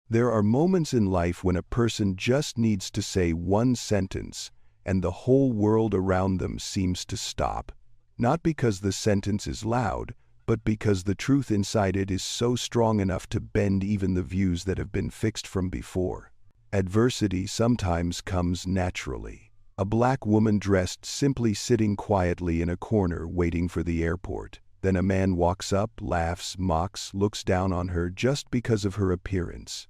There are moments in life when a person just needs to say one sentence, and the whole world around them seems to stop. Not because the sentence is loud, but because the truth inside it is so strong enough to bend even the views that have been fixed from before. Adversity sometimes comes naturally. A black woman dressed simply sitting quietly in a corner waiting for the airport. Then a man walks up, laughs, mocks, looks down on her just because of her appearance.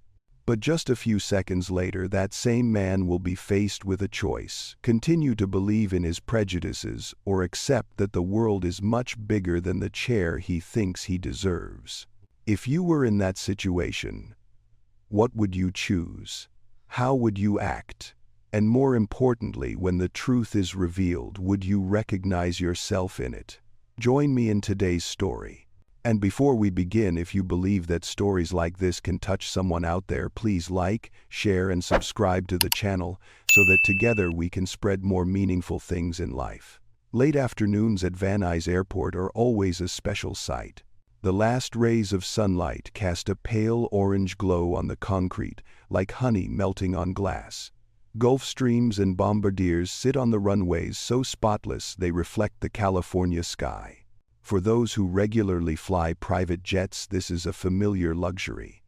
But just a few seconds later, that same man will be faced with a choice: continue to believe in his prejudices or accept that the world is much bigger than the chair he thinks he deserves. If you were in that situation, what would you choose? How would you act? And more importantly, when the truth is revealed, would you recognize yourself in it? Join me in today's story. And before we begin, if you believe that stories like this can touch someone out there, please like, share, and subscribe to the channel so that together we can spread more meaningful things in life. Late afternoons at Nuys Airport are always a special sight. The last rays of sunlight cast a pale orange glow on the concrete, like honey melting on glass. Gulfstreams and bombardiers sit on the runways so spotless they reflect the California sky. For those who regularly fly private jets, this is a familiar luxury.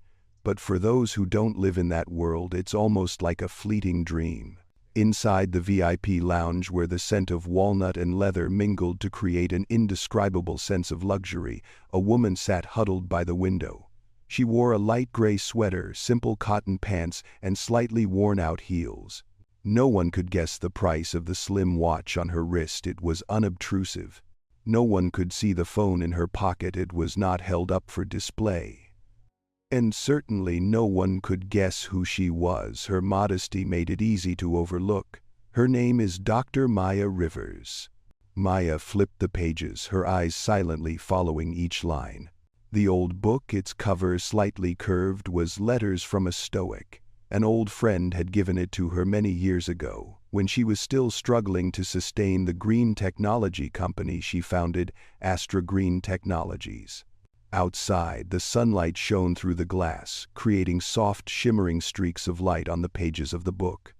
But for those who don't live in that world, it's almost like a fleeting dream. Inside the VIP lounge, where the scent of walnut and leather mingled to create an indescribable sense of luxury, a woman sat huddled by the window. She wore a light gray sweater, simple cotton pants, and slightly worn-out heels. No one could guess the price of the slim watch on her wrist. It was unobtrusive. No one could see the phone in her pocket. It was not held up for display. And certainly no one could guess who she was. Her modesty made it easy to overlook. Her name is Dr. Maya Rivers. Maya flipped the pages, her eyes silently following each line. The old book, its cover slightly curved, was letters from a Stoic. An old friend had given it to her many years ago, when she was still struggling to sustain the green technology company she founded, Astra Green Technologies. Outside, the sunlight shone through the glass, creating soft, shimmering streaks of light on the pages of the book.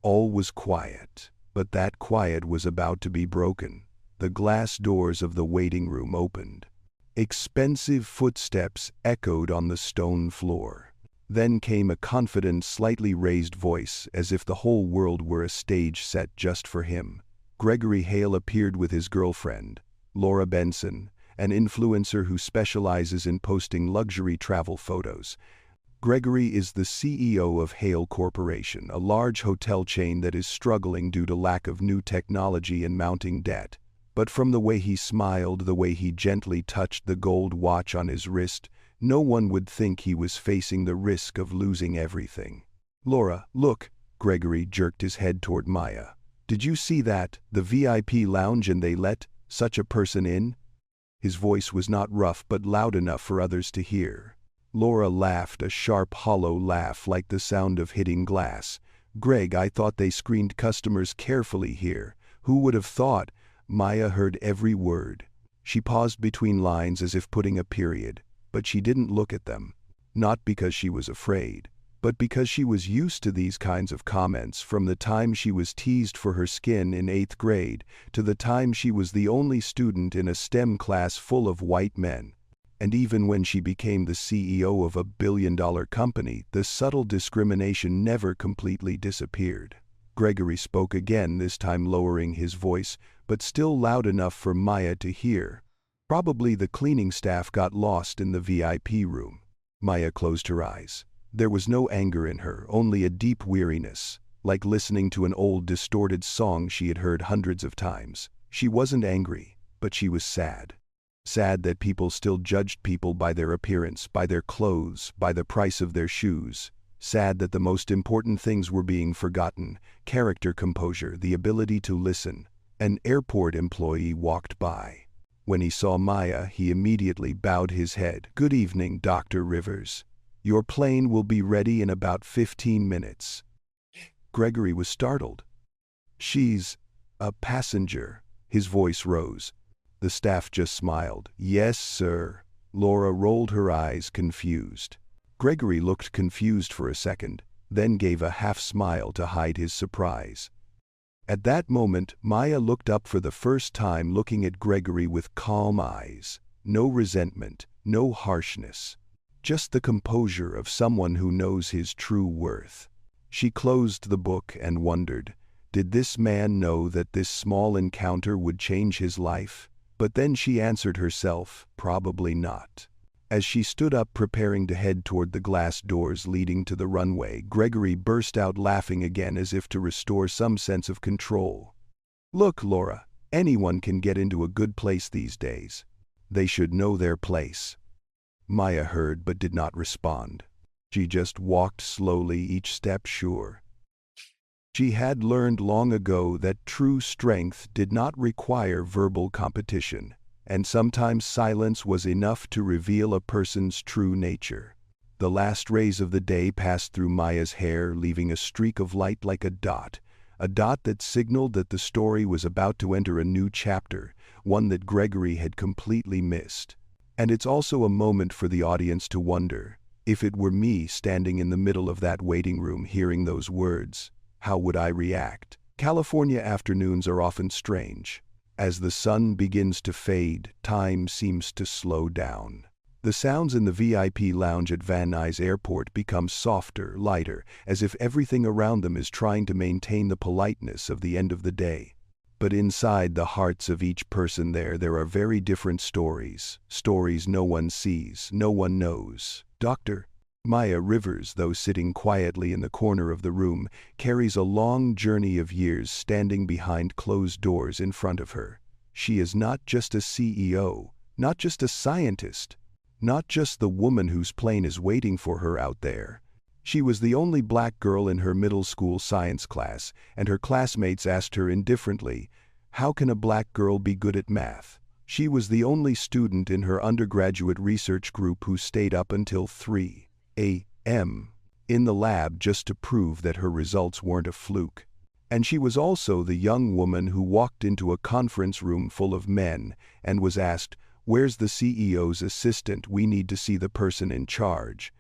All was quiet, but that quiet was about to be broken. The glass doors of the waiting room opened. Expensive footsteps echoed on the stone floor. Then came a confident, slightly raised voice, as if the whole world were a stage set just for him. Gregory Hale appeared with his girlfriend, Laura Benson, an influencer who specializes in posting luxury travel photos. Gregory is the CEO of Hale Corporation, a large hotel chain that is struggling due to lack of new technology and mounting debt. But from the way he smiled, the way he gently touched the gold watch on his wrist, no one would think he was facing the risk of losing everything. "Laura, look," Gregory jerked his head toward Maya. "Did you see that? The VIP lounge, and they let such a person in?" His voice was not rough but loud enough for others to hear. Laura laughed, a sharp, hollow laugh like the sound of hitting glass. "Greg, I thought they screened customers carefully here. Who would have thought?" Maya heard every word. She paused between lines as if putting a period, but she didn't look at them. Not because she was afraid, but because she was used to these kinds of comments from the time she was teased for her skin in 8th grade to the time she was the only student in a STEM class full of white men. And even when she became the CEO of a billion-dollar company, the subtle discrimination never completely disappeared. Gregory spoke again, this time lowering his voice, but still loud enough for Maya to hear. "Probably the cleaning staff got lost in the VIP room." Maya closed her eyes. There was no anger in her, only a deep weariness, like listening to an old distorted song she had heard hundreds of times. She wasn't angry, but she was sad. Sad that people still judged people by their appearance, by their clothes, by the price of their shoes. Sad that the most important things were being forgotten: character, composure, the ability to listen. An airport employee walked by. When he saw Maya, he immediately bowed his head. "Good evening, Dr. Rivers. Your plane will be ready in about 15 minutes. Gregory was startled. "She's a passenger." His voice rose. The staff just smiled. "Yes, sir." Laura rolled her eyes, confused. Gregory looked confused for a second, then gave a half-smile to hide his surprise. At that moment, Maya looked up for the first time, looking at Gregory with calm eyes. No resentment, no harshness. Just the composure of someone who knows his true worth. She closed the book and wondered, did this man know that this small encounter would change his life? But then she answered herself, probably not. As she stood up preparing to head toward the glass doors leading to the runway, Gregory burst out laughing again as if to restore some sense of control. "Look, Laura, anyone can get into a good place these days. They should know their place." Maya heard but did not respond. She just walked slowly, each step sure. She had learned long ago that true strength did not require verbal competition, and sometimes silence was enough to reveal a person's true nature. The last rays of the day passed through Maya's hair, leaving a streak of light like a dot that signaled that the story was about to enter a new chapter, one that Gregory had completely missed. And it's also a moment for the audience to wonder, if it were me standing in the middle of that waiting room hearing those words, how would I react? California afternoons are often strange. As the sun begins to fade, time seems to slow down. The sounds in the VIP lounge at Van Nuys Airport become softer, lighter, as if everything around them is trying to maintain the politeness of the end of the day. But inside the hearts of each person there are very different stories. Stories no one sees, no one knows. Dr. Maya Rivers, though sitting quietly in the corner of the room, carries a long journey of years standing behind closed doors in front of her. She is not just a CEO, not just a scientist, not just the woman whose plane is waiting for her out there. She was the only black girl in her middle school science class, and her classmates asked her indifferently, "How can a black girl be good at math?" She was the only student in her undergraduate research group who stayed up until 3 a.m. in the lab just to prove that her results weren't a fluke. And she was also the young woman who walked into a conference room full of men and was asked, "Where's the CEO's assistant? We need to see the person in charge."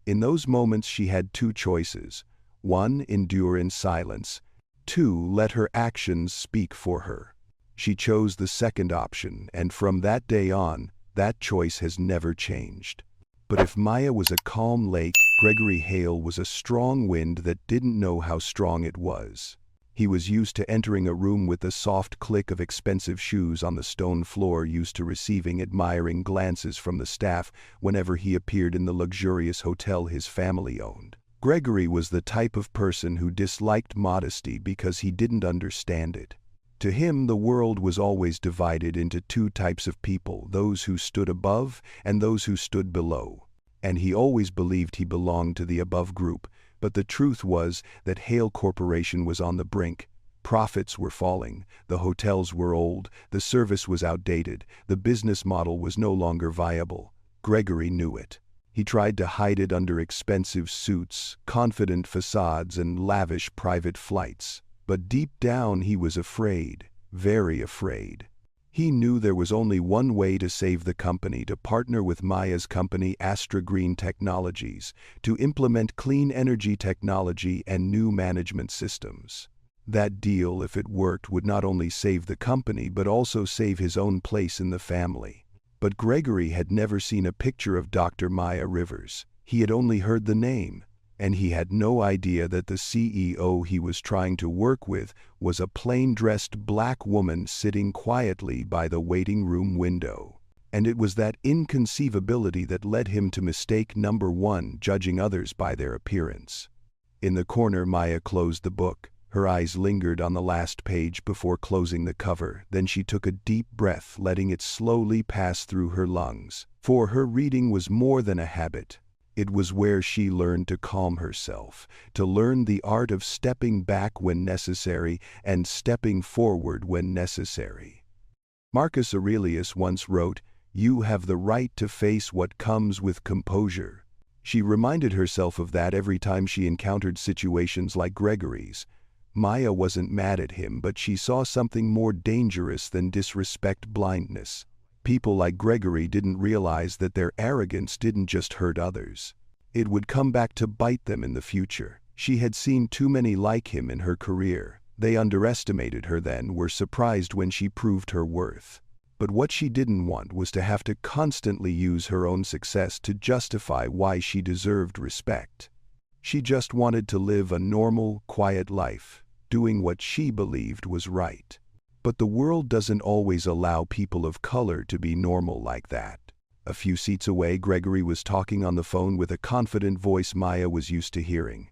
In those moments she had two choices. 1. Endure in silence. 2. Let her actions speak for her. She chose the second option, and from that day on, that choice has never changed. But if Maya was a calm lake, Gregory Hale was a strong wind that didn't know how strong it was. He was used to entering a room with the soft click of expensive shoes on the stone floor, used to receiving admiring glances from the staff whenever he appeared in the luxurious hotel his family owned. Gregory was the type of person who disliked modesty because he didn't understand it. To him, the world was always divided into two types of people, those who stood above and those who stood below. And he always believed he belonged to the above group, but the truth was that Hale Corporation was on the brink. Profits were falling, the hotels were old, the service was outdated, the business model was no longer viable. Gregory knew it. He tried to hide it under expensive suits, confident facades, and lavish private flights. But deep down he was afraid, very afraid. He knew there was only one way to save the company: to partner with Maya's company, Astra Green Technologies, to implement clean energy technology and new management systems. That deal, if it worked, would not only save the company but also save his own place in the family. But Gregory had never seen a picture of Dr. Maya Rivers. He had only heard the name. And he had no idea that the CEO he was trying to work with was a plain-dressed black woman sitting quietly by the waiting room window. And it was that inconceivability that led him to mistake number one, judging others by their appearance. In the corner, Maya closed the book. Her eyes lingered on the last page before closing the cover. Then she took a deep breath, letting it slowly pass through her lungs. For her reading was more than a habit. It was where she learned to calm herself, to learn the art of stepping back when necessary and stepping forward when necessary. Marcus Aurelius once wrote, "You have the right to face what comes with composure." She reminded herself of that every time she encountered situations like Gregory's. Maya wasn't mad at him, but she saw something more dangerous than disrespect: blindness. People like Gregory didn't realize that their arrogance didn't just hurt others. It would come back to bite them in the future. She had seen too many like him in her career. They underestimated her then, were surprised when she proved her worth. But what she didn't want was to have to constantly use her own success to justify why she deserved respect. She just wanted to live a normal, quiet life, doing what she believed was right. But the world doesn't always allow people of color to be normal like that. A few seats away, Gregory was talking on the phone with a confident voice Maya was used to hearing.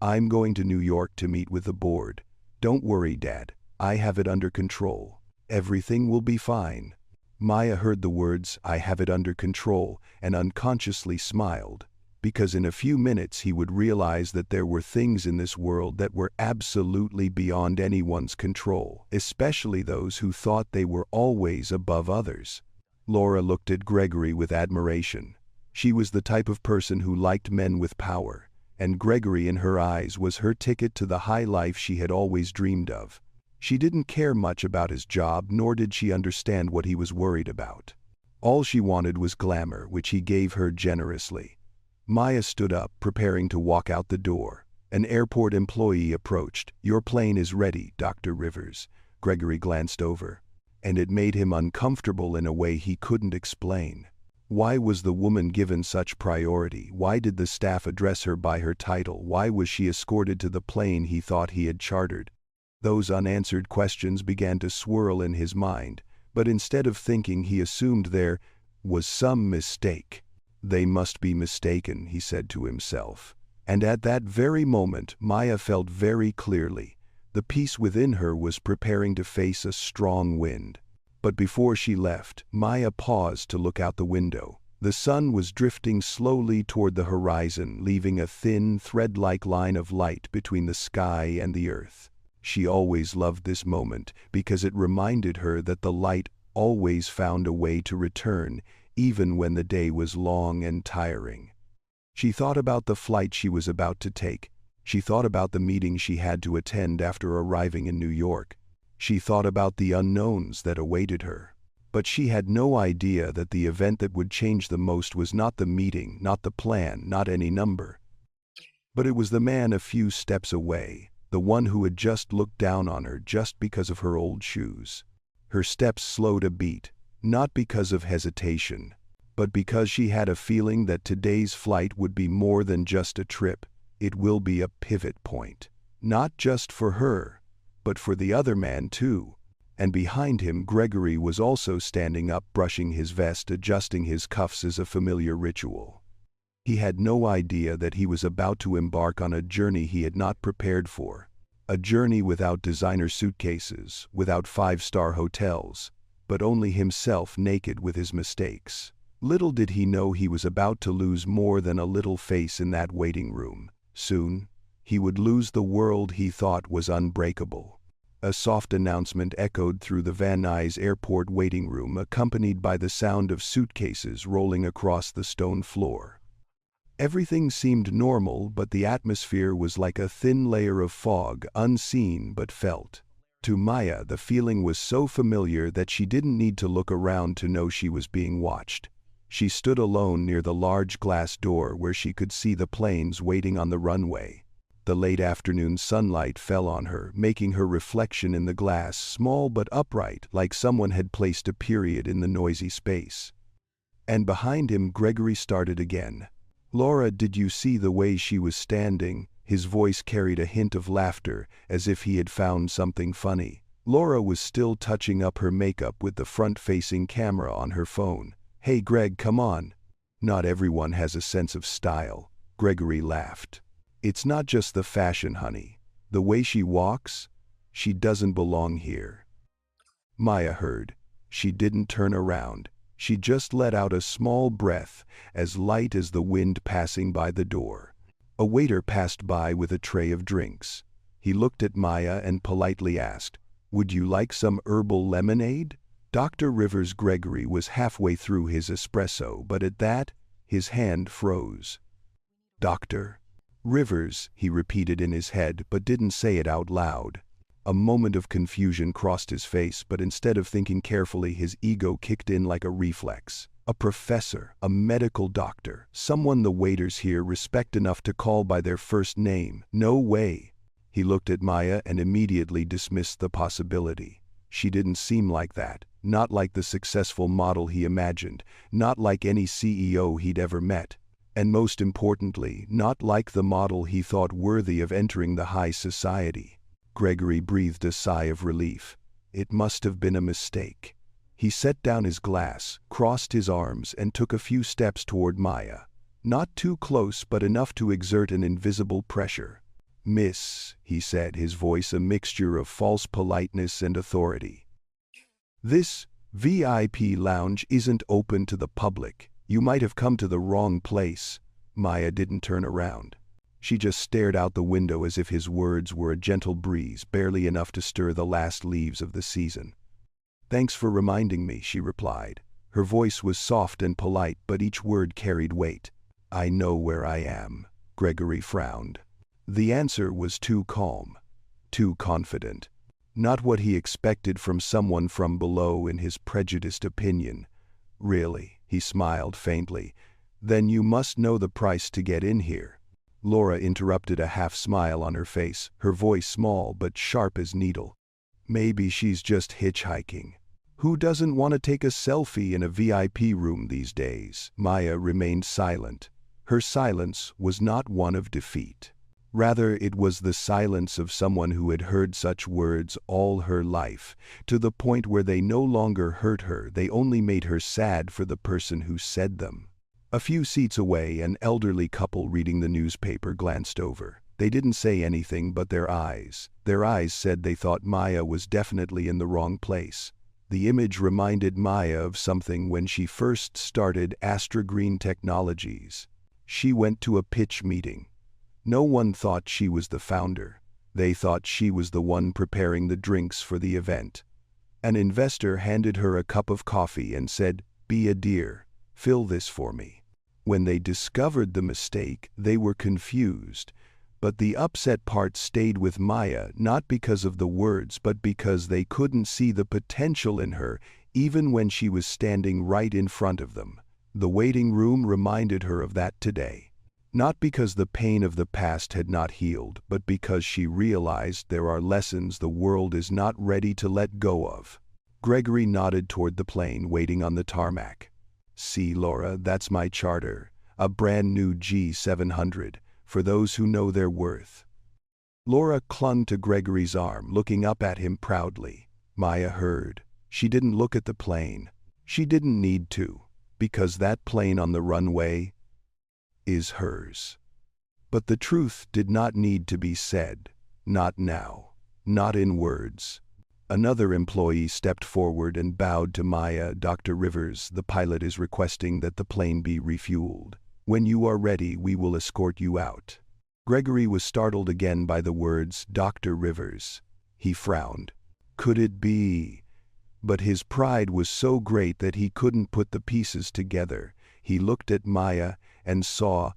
"I'm going to New York to meet with the board. Don't worry, Dad. I have it under control. Everything will be fine." Maya heard the words, "I have it under control," and unconsciously smiled, because in a few minutes he would realize that there were things in this world that were absolutely beyond anyone's control, especially those who thought they were always above others. Laura looked at Gregory with admiration. She was the type of person who liked men with power, and Gregory in her eyes was her ticket to the high life she had always dreamed of. She didn't care much about his job, nor did she understand what he was worried about. All she wanted was glamour, which he gave her generously. Maya stood up, preparing to walk out the door. An airport employee approached. "Your plane is ready, Dr. Rivers." Gregory glanced over, and it made him uncomfortable in a way he couldn't explain. Why was the woman given such priority? Why did the staff address her by her title? Why was she escorted to the plane he thought he had chartered? Those unanswered questions began to swirl in his mind, but instead of thinking, he assumed there was some mistake. "They must be mistaken," he said to himself. And at that very moment, Maya felt very clearly. The peace within her was preparing to face a strong wind. But before she left, Maya paused to look out the window. The sun was drifting slowly toward the horizon, leaving a thin, thread-like line of light between the sky and the earth. She always loved this moment because it reminded her that the light always found a way to return, even when the day was long and tiring. She thought about the flight she was about to take. She thought about the meeting she had to attend after arriving in New York. She thought about the unknowns that awaited her. But she had no idea that the event that would change the most was not the meeting, not the plan, not any number. But it was the man a few steps away, the one who had just looked down on her just because of her old shoes. Her steps slowed a beat, not because of hesitation, but because she had a feeling that today's flight would be more than just a trip. It will be a pivot point. Not just for her, but for the other man too. And behind him, Gregory was also standing up, brushing his vest, adjusting his cuffs as a familiar ritual. He had no idea that he was about to embark on a journey he had not prepared for. A journey without designer suitcases, without five-star hotels, but only himself, naked with his mistakes. Little did he know he was about to lose more than a little face in that waiting room. Soon, he would lose the world he thought was unbreakable. A soft announcement echoed through the Van Nuys Airport waiting room, accompanied by the sound of suitcases rolling across the stone floor. Everything seemed normal, but the atmosphere was like a thin layer of fog, unseen but felt. To Maya, the feeling was so familiar that she didn't need to look around to know she was being watched. She stood alone near the large glass door where she could see the planes waiting on the runway. The late afternoon sunlight fell on her, making her reflection in the glass small but upright, like someone had placed a period in the noisy space. And behind him, Gregory started again. "Laura, did you see the way she was standing?" His voice carried a hint of laughter, as if he had found something funny. Laura was still touching up her makeup with the front-facing camera on her phone. "Hey Greg, come on." "Not everyone has a sense of style." Gregory laughed. "It's not just the fashion, honey. The way she walks, she doesn't belong here." Maya heard. She didn't turn around. She just let out a small breath, as light as the wind passing by the door. A waiter passed by with a tray of drinks. He looked at Maya and politely asked, "Would you like some herbal lemonade?" Dr. Rivers Gregory was halfway through his espresso, but at that, his hand froze. "Dr. Rivers," he repeated in his head, but didn't say it out loud. A moment of confusion crossed his face, but instead of thinking carefully, his ego kicked in like a reflex. A professor, a medical doctor, someone the waiters here respect enough to call by their first name. No way. He looked at Maya and immediately dismissed the possibility. She didn't seem like that, not like the successful model he imagined, not like any CEO he'd ever met, and most importantly, not like the model he thought worthy of entering the high society. Gregory breathed a sigh of relief. It must have been a mistake. He set down his glass, crossed his arms, and took a few steps toward Maya. Not too close, but enough to exert an invisible pressure. "Miss," he said, his voice a mixture of false politeness and authority. "This VIP lounge isn't open to the public. You might have come to the wrong place." Maya didn't turn around. She just stared out the window as if his words were a gentle breeze, barely enough to stir the last leaves of the season. "Thanks for reminding me," she replied. Her voice was soft and polite, but each word carried weight. "I know where I am." Gregory frowned. The answer was too calm, too confident. Not what he expected from someone from below in his prejudiced opinion. "Really?" He smiled faintly. "Then you must know the price to get in here." Laura interrupted, a half smile on her face, her voice small but sharp as needle. "Maybe she's just hitchhiking. Who doesn't want to take a selfie in a VIP room these days?" Maya remained silent. Her silence was not one of defeat. Rather, it was the silence of someone who had heard such words all her life, to the point where they no longer hurt her, they only made her sad for the person who said them. A few seats away, an elderly couple reading the newspaper glanced over. They didn't say anything, but their eyes said they thought Maya was definitely in the wrong place. The image reminded Maya of something when she first started Astra Green Technologies. She went to a pitch meeting. No one thought she was the founder. They thought she was the one preparing the drinks for the event. An investor handed her a cup of coffee and said, "Be a dear, fill this for me." When they discovered the mistake, they were confused. But the upset part stayed with Maya, not because of the words, but because they couldn't see the potential in her, even when she was standing right in front of them. The waiting room reminded her of that today. Not because the pain of the past had not healed, but because she realized there are lessons the world is not ready to let go of. Gregory nodded toward the plane waiting on the tarmac. "See, Laura, that's my charter, a brand new G700, for those who know their worth." Laura clung to Gregory's arm, looking up at him proudly. Maya heard. She didn't look at the plane. She didn't need to, because that plane on the runway is hers. But the truth did not need to be said. Not now. Not in words. Another employee stepped forward and bowed to Maya. "Dr. Rivers, the pilot is requesting that the plane be refueled. When you are ready, we will escort you out." Gregory was startled again by the words, "Dr. Rivers." He frowned. Could it be? But his pride was so great that he couldn't put the pieces together. He looked at Maya and saw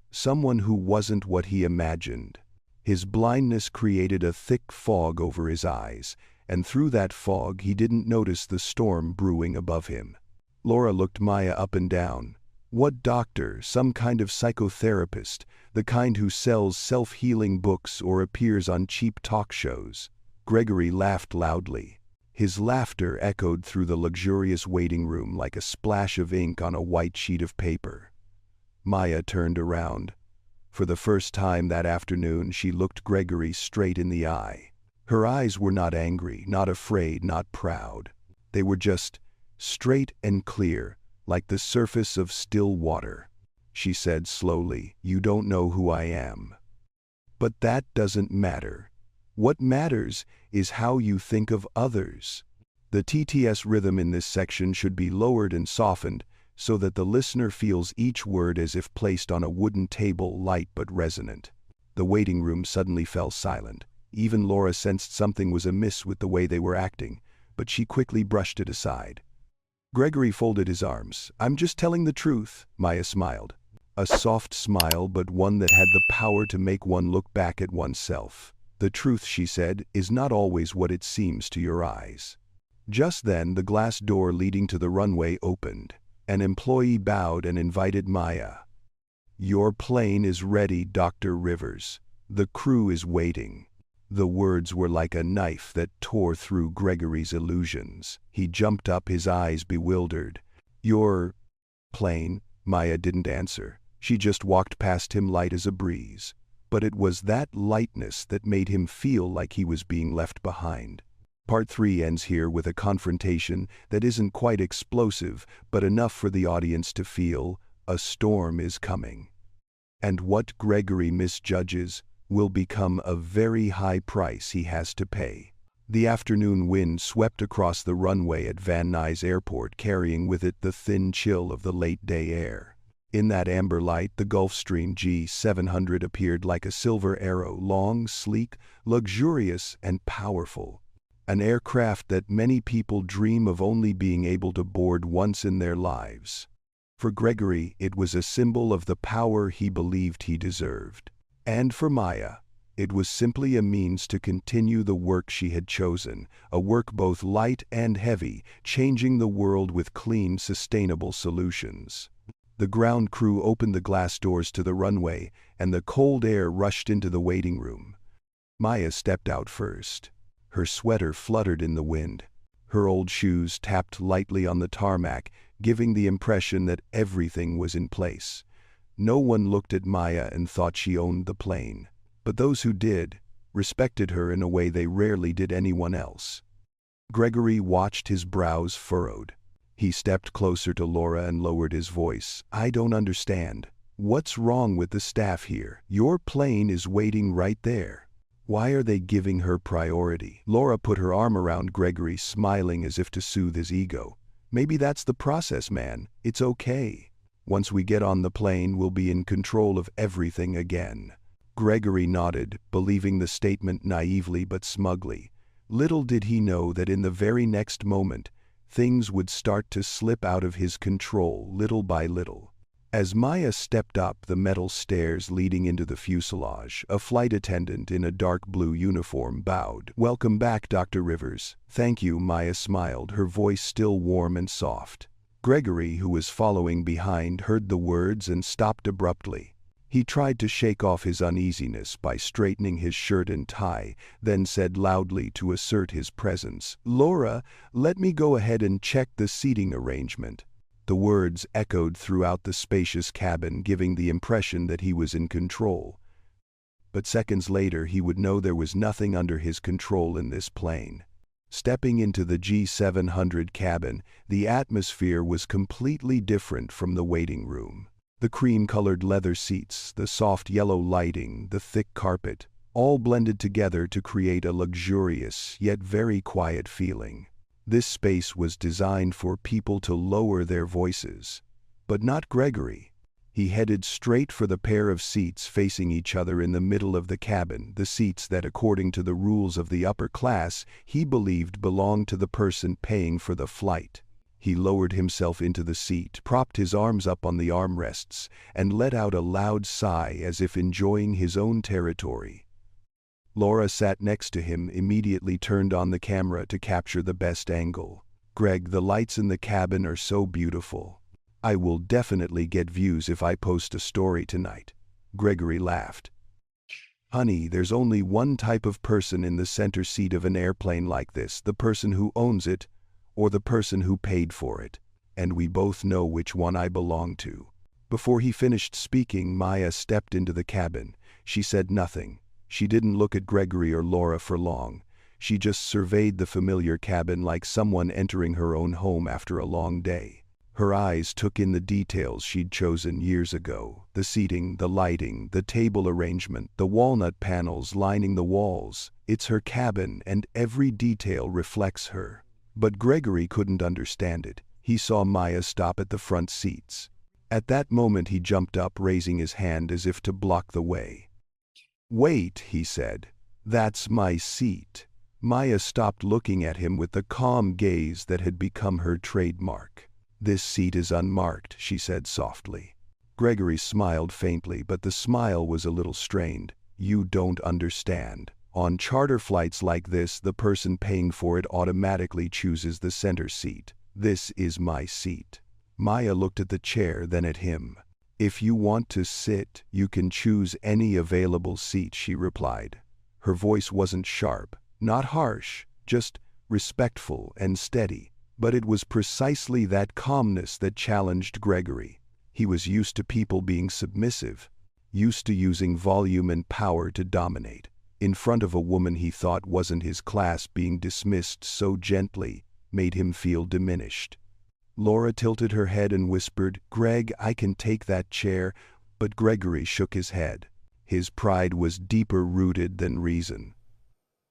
someone who wasn't what he imagined. His blindness created a thick fog over his eyes, and through that fog he didn't notice the storm brewing above him. Laura looked Maya up and down. What doctor? Some kind of psychotherapist, the kind who sells self-healing books or appears on cheap talk shows. Gregory laughed loudly. His laughter echoed through the luxurious waiting room like a splash of ink on a white sheet of paper. Maya turned around. For the first time that afternoon, she looked Gregory straight in the eye. Her eyes were not angry, not afraid, not proud. They were just straight and clear, like the surface of still water. She said slowly, "You don't know who I am. But that doesn't matter. What matters is how you think of others." The TTS rhythm in this section should be lowered and softened so that the listener feels each word as if placed on a wooden table, light but resonant. The waiting room suddenly fell silent. Even Laura sensed something was amiss with the way they were acting, but she quickly brushed it aside. Gregory folded his arms. "I'm just telling the truth," Maya smiled. A soft smile, but one that had the power to make one look back at oneself. "The truth," she said, "is not always what it seems to your eyes." Just then, the glass door leading to the runway opened. An employee bowed and invited Maya. "Your plane is ready, Dr. Rivers. The crew is waiting." The words were like a knife that tore through Gregory's illusions. He jumped up, his eyes bewildered. "Your plane?" Maya didn't answer. She just walked past him light as a breeze. But it was that lightness that made him feel like he was being left behind. Part 3 ends here with a confrontation that isn't quite explosive, but enough for the audience to feel a storm is coming. And what Gregory misjudges will become a very high price he has to pay. The afternoon wind swept across the runway at Nuys Airport, carrying with it the thin chill of the late-day air. In that amber light, the Gulfstream G700 appeared like a silver arrow, long, sleek, luxurious, and powerful. An aircraft that many people dream of only being able to board once in their lives. For Gregory, it was a symbol of the power he believed he deserved. And for Maya, it was simply a means to continue the work she had chosen, a work both light and heavy, changing the world with clean, sustainable solutions. The ground crew opened the glass doors to the runway, and the cold air rushed into the waiting room. Maya stepped out first. Her sweater fluttered in the wind. Her old shoes tapped lightly on the tarmac, giving the impression that everything was in place. No one looked at Maya and thought she owned the plane. But those who did, respected her in a way they rarely did anyone else. Gregory watched, his brows furrowed. He stepped closer to Laura and lowered his voice. "I don't understand. What's wrong with the staff here? Your plane is waiting right there. Why are they giving her priority?" Laura put her arm around Gregory, smiling as if to soothe his ego. "Maybe that's the process, man. It's okay. Once we get on the plane, we'll be in control of everything again." Gregory nodded, believing the statement naively but smugly. Little did he know that in the very next moment, things would start to slip out of his control little by little. As Maya stepped up the metal stairs leading into the fuselage, a flight attendant in a dark blue uniform bowed. "Welcome back, Dr. Rivers." "Thank you," Maya smiled, her voice still warm and soft. Gregory, who was following behind, heard the words and stopped abruptly. He tried to shake off his uneasiness by straightening his shirt and tie, then said loudly to assert his presence, "Laura, let me go ahead and check the seating arrangement." The words echoed throughout the spacious cabin, giving the impression that he was in control. But seconds later he would know there was nothing under his control in this plane. Stepping into the G700 cabin, the atmosphere was completely different from the waiting room. The cream-colored leather seats, the soft yellow lighting, the thick carpet, all blended together to create a luxurious yet very quiet feeling. This space was designed for people to lower their voices. But not Gregory. He headed straight for the pair of seats facing each other in the middle of the cabin, the seats that, according to the rules of the upper class, he believed belonged to the person paying for the flight. He lowered himself into the seat, propped his arms up on the armrests, and let out a loud sigh as if enjoying his own territory. Laura sat next to him, immediately turned on the camera to capture the best angle. "Greg, the lights in the cabin are so beautiful. I will definitely get views if I post a story tonight." Gregory laughed. "Honey, there's only one type of person in the center seat of an airplane like this, the person who owns it, or the person who paid for it. And we both know which one I belong to." Before he finished speaking, Maya stepped into the cabin. She said nothing. She didn't look at Gregory or Laura for long. She just surveyed the familiar cabin like someone entering her own home after a long day. Her eyes took in the details she'd chosen years ago. The seating, the lighting, the table arrangement, the walnut panels lining the walls. It's her cabin, and every detail reflects her. But Gregory couldn't understand it. He saw Maya stop at the front seats. At that moment he jumped up, raising his hand as if to block the way. "Wait," he said. "That's my seat." Maya stopped, looking at him with the calm gaze that had become her trademark. "This seat is unmarked," she said softly. Gregory smiled faintly, but the smile was a little strained. "You don't understand. On charter flights like this, the person paying for it automatically chooses the center seat. This is my seat." Maya looked at the chair, then at him. "If you want to sit, you can choose any available seat," she replied. Her voice wasn't sharp, not harsh, just respectful and steady. But it was precisely that calmness that challenged Gregory. He was used to people being submissive, used to using volume and power to dominate. In front of a woman he thought wasn't his class, being dismissed so gently made him feel diminished. Laura tilted her head and whispered, "Greg, I can take that chair," but Gregory shook his head. His pride was deeper rooted than reason.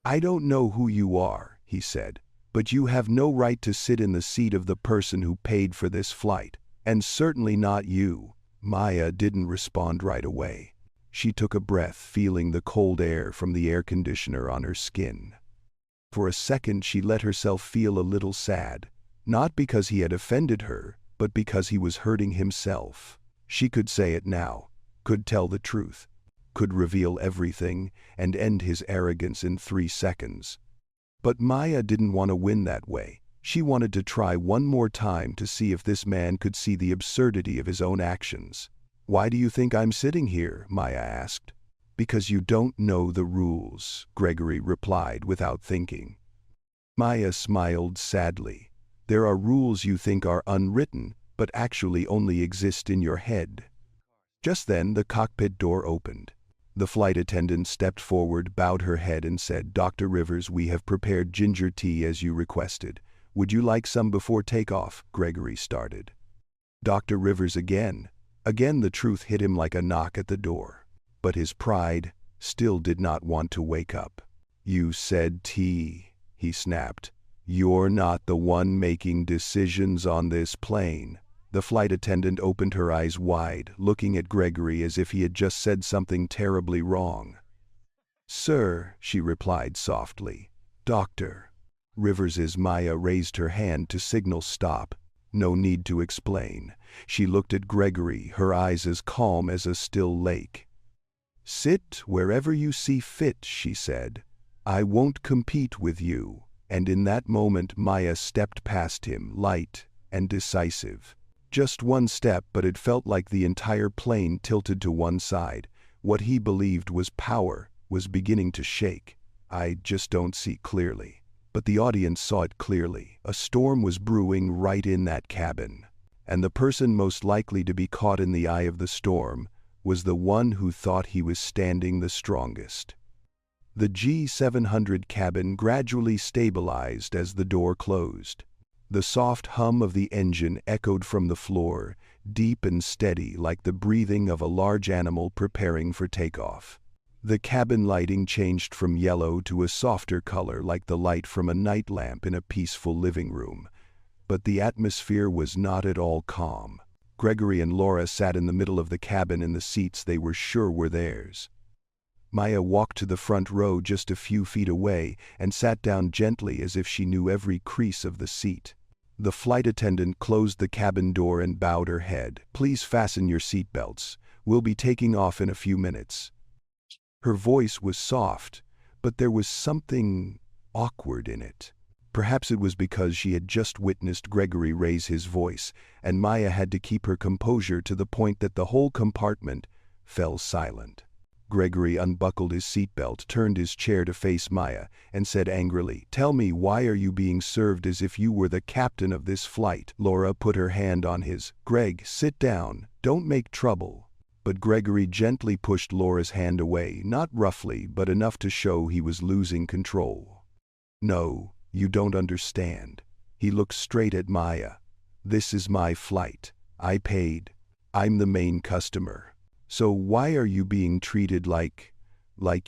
"I don't know who you are," he said, "but you have no right to sit in the seat of the person who paid for this flight, and certainly not you." Maya didn't respond right away. She took a breath, feeling the cold air from the air conditioner on her skin. For a second she let herself feel a little sad. Not because he had offended her, but because he was hurting himself. She could say it now, could tell the truth, could reveal everything and end his arrogance in 3 seconds. But Maya didn't want to win that way. She wanted to try one more time to see if this man could see the absurdity of his own actions. "Why do you think I'm sitting here?" Maya asked. "Because you don't know the rules," Gregory replied without thinking. Maya smiled sadly. "There are rules you think are unwritten, but actually only exist in your head." Just then the cockpit door opened. The flight attendant stepped forward, bowed her head and said, "Dr. Rivers, we have prepared ginger tea as you requested. Would you like some before takeoff?" Gregory started. Dr. Rivers again. Again the truth hit him like a knock at the door. But his pride still did not want to wake up. "You said tea," he snapped. "You're not the one making decisions on this plane." The flight attendant opened her eyes wide, looking at Gregory as if he had just said something terribly wrong. "Sir," she replied softly. "Dr. Rivers." Maya raised her hand to signal stop. No need to explain. She looked at Gregory, her eyes as calm as a still lake. "Sit wherever you see fit," she said. "I won't compete with you." And in that moment Maya stepped past him, light and decisive. Just one step, but it felt like the entire plane tilted to one side. What he believed was power was beginning to shake. "I just don't see clearly." But the audience saw it clearly. A storm was brewing right in that cabin. And the person most likely to be caught in the eye of the storm was the one who thought he was standing the strongest. The G700 cabin gradually stabilized as the door closed. The soft hum of the engine echoed from the floor, deep and steady like the breathing of a large animal preparing for takeoff. The cabin lighting changed from yellow to a softer color like the light from a night lamp in a peaceful living room. But the atmosphere was not at all calm. Gregory and Laura sat in the middle of the cabin in the seats they were sure were theirs. Maya walked to the front row just a few feet away and sat down gently as if she knew every crease of the seat. The flight attendant closed the cabin door and bowed her head. "Please fasten your seatbelts. We'll be taking off in a few minutes." Her voice was soft, but there was something awkward in it. Perhaps it was because she had just witnessed Gregory raise his voice, and Maya had to keep her composure to the point that the whole compartment fell silent. Gregory unbuckled his seatbelt, turned his chair to face Maya, and said angrily, "Tell me, why are you being served as if you were the captain of this flight?" Laura put her hand on his. "Greg, sit down. Don't make trouble." But Gregory gently pushed Laura's hand away, not roughly, but enough to show he was losing control. "No, you don't understand." He looked straight at Maya. "This is my flight. I paid. I'm the main customer. So why are you being treated like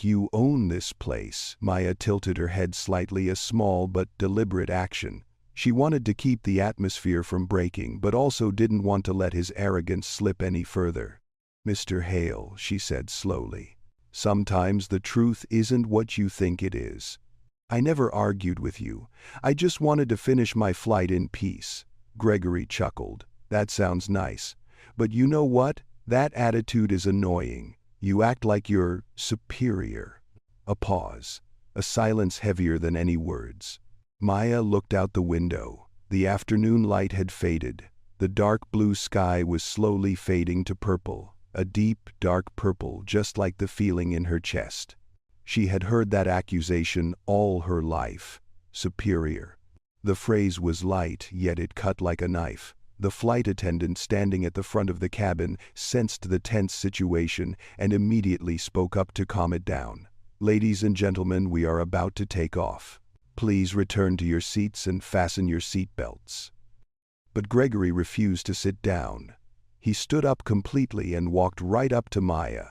you own this place?" Maya tilted her head slightly, a small but deliberate action. She wanted to keep the atmosphere from breaking, but also didn't want to let his arrogance slip any further. "Mr. Hale," she said slowly, "sometimes the truth isn't what you think it is. I never argued with you. I just wanted to finish my flight in peace." Gregory chuckled. "That sounds nice. But you know what? That attitude is annoying. You act like you're superior." A pause. A silence heavier than any words. Maya looked out the window. The afternoon light had faded. The dark blue sky was slowly fading to purple, a deep, dark purple just like the feeling in her chest. She had heard that accusation all her life. Superior. The phrase was light, yet it cut like a knife. The flight attendant standing at the front of the cabin sensed the tense situation and immediately spoke up to calm it down. "Ladies and gentlemen, we are about to take off. Please return to your seats and fasten your seat belts." But Gregory refused to sit down. He stood up completely and walked right up to Maya.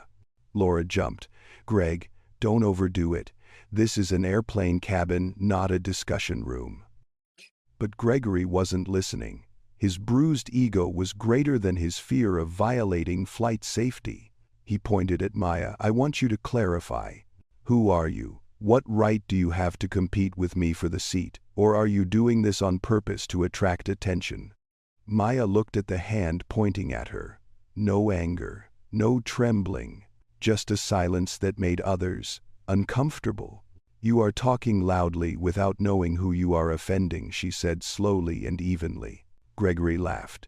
Laura jumped. "Greg, don't overdo it. This is an airplane cabin, not a discussion room." But Gregory wasn't listening. His bruised ego was greater than his fear of violating flight safety. He pointed at Maya. "I want you to clarify. Who are you? What right do you have to compete with me for the seat? Or are you doing this on purpose to attract attention?" Maya looked at the hand pointing at her. No anger, no trembling, just a silence that made others uncomfortable. "You are talking loudly without knowing who you are offending," she said slowly and evenly. Gregory laughed.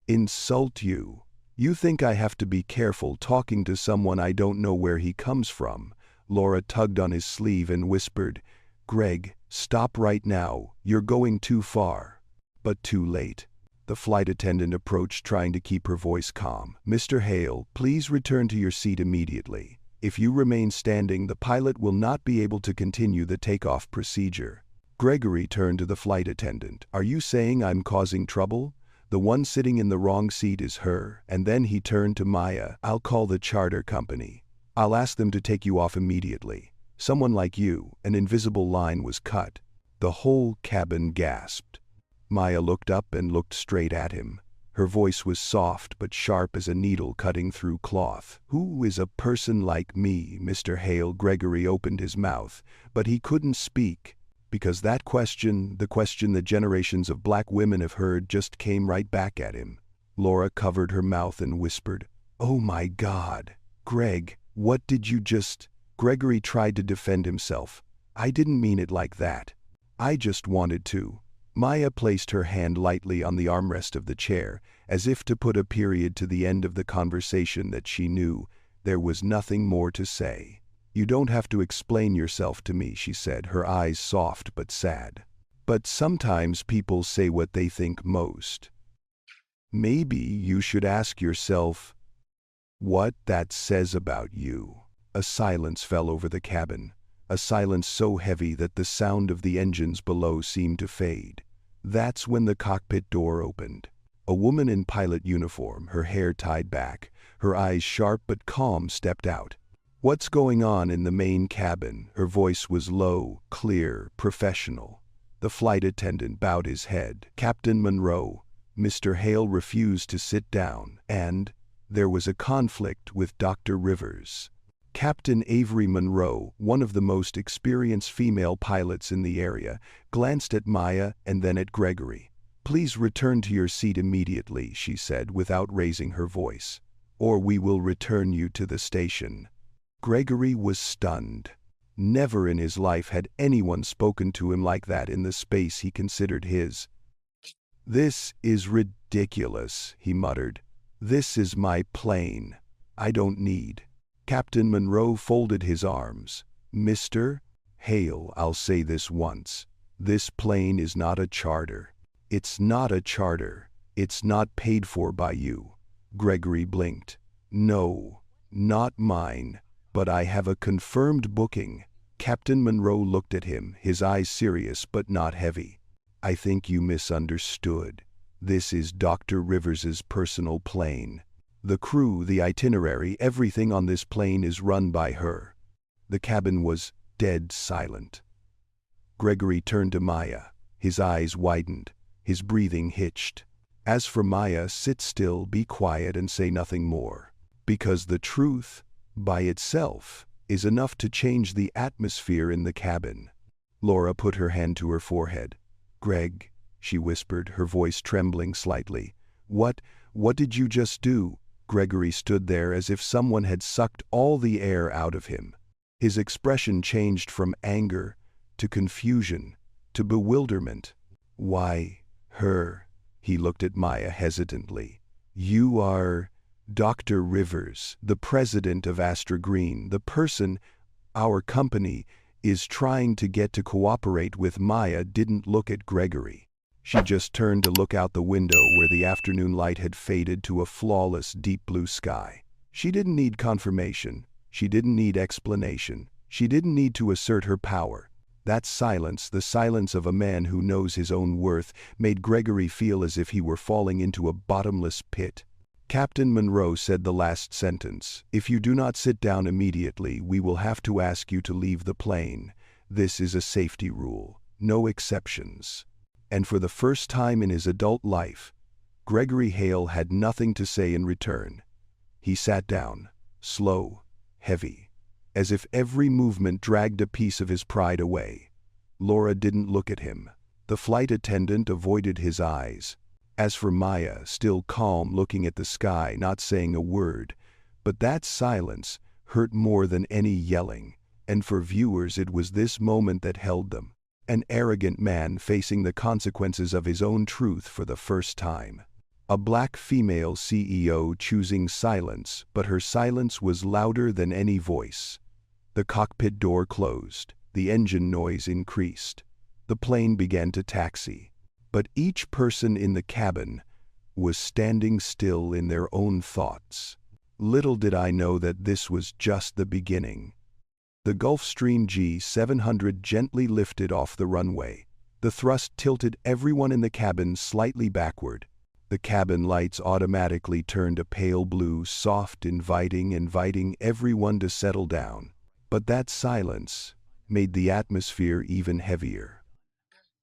"Insult you? You think I have to be careful talking to someone I don't know where he comes from?" Laura tugged on his sleeve and whispered, "Greg, stop right now, you're going too far." But too late. The flight attendant approached, trying to keep her voice calm. "Mr. Hale, please return to your seat immediately. If you remain standing, the pilot will not be able to continue the takeoff procedure." Gregory turned to the flight attendant. "Are you saying I'm causing trouble? The one sitting in the wrong seat is her." And then he turned to Maya. "I'll call the charter company. I'll ask them to take you off immediately. Someone like you." An invisible line was cut. The whole cabin gasped. Maya looked up and looked straight at him. Her voice was soft but sharp as a needle cutting through cloth. "Who is a person like me, Mr. Hale?" Gregory opened his mouth, but he couldn't speak, because that question, the question that generations of black women have heard, just came right back at him. Laura covered her mouth and whispered, "Oh my God, Greg, what did you just..." Gregory tried to defend himself. "I didn't mean it like that. I just wanted to." Maya placed her hand lightly on the armrest of the chair, as if to put a period to the end of the conversation that she knew there was nothing more to say. "You don't have to explain yourself to me," she said, her eyes soft but sad. "But sometimes people say what they think most. Maybe you should ask yourself what that says about you." A silence fell over the cabin, a silence so heavy that the sound of the engines below seemed to fade. That's when the cockpit door opened. A woman in pilot uniform, her hair tied back, her eyes sharp but calm, stepped out. "What's going on in the main cabin?" Her voice was low, clear, professional. The flight attendant bowed his head. "Captain Monroe." Mr. Hale refused to sit down, and there was a conflict with Dr. Rivers. Captain Avery Monroe, one of the most experienced female pilots in the area, glanced at Maya and then at Gregory. "Please return to your seat immediately," she said without raising her voice, "or we will return you to the station." Gregory was stunned. Never in his life had anyone spoken to him like that in the space he considered his. "This is ridiculous," he muttered. "This is my plane. I don't need..." Captain Monroe folded his arms. "Mr. Hale, I'll say this once. This plane is not a charter. It's not a charter. It's not paid for by you." Gregory blinked. "No, not mine, but I have a confirmed booking." Captain Monroe looked at him, his eyes serious but not heavy. "I think you misunderstood. This is Dr. Rivers's personal plane. The crew, the itinerary, everything on this plane is run by her." The cabin was dead silent. Gregory turned to Maya. His eyes widened. His breathing hitched. "As for Maya, sit still, be quiet, and say nothing more. Because the truth, by itself, is enough to change the atmosphere in the cabin." Laura put her hand to her forehead. "Greg," she whispered, her voice trembling slightly. What did you just do?" Gregory stood there as if someone had sucked all the air out of him. His expression changed from anger to confusion to bewilderment. "Why, her," He looked at Maya hesitantly. "You are Dr. Rivers, the president of Astra Green, the person our company is trying to get to cooperate with." Maya didn't look at Gregory. She just turned to look out the window where the afternoon light had faded to a flawless deep blue sky. She didn't need confirmation. She didn't need explanation. She didn't need to assert her power. That silence, the silence of a man who knows his own worth, made Gregory feel as if he were falling into a bottomless pit. Captain Monroe said the last sentence. "If you do not sit down immediately, we will have to ask you to leave the plane. This is a safety rule. No exceptions." And for the first time in his adult life, Gregory Hale had nothing to say in return. He sat down, slow, heavy, as if every movement dragged a piece of his pride away. Laura didn't look at him. The flight attendant avoided his eyes. As for Maya, still calm, looking at the sky, not saying a word. But that silence hurt more than any yelling, and for viewers it was this moment that held them. An arrogant man facing the consequences of his own truth for the first time. A black female CEO choosing silence, but her silence was louder than any voice. The cockpit door closed. The engine noise increased. The plane began to taxi. But each person in the cabin was standing still in their own thoughts. Little did I know that this was just the beginning. The Gulfstream G700 gently lifted off the runway. The thrust tilted everyone in the cabin slightly backward. The cabin lights automatically turned a pale blue, soft, inviting everyone to settle down. But that silence made the atmosphere even heavier.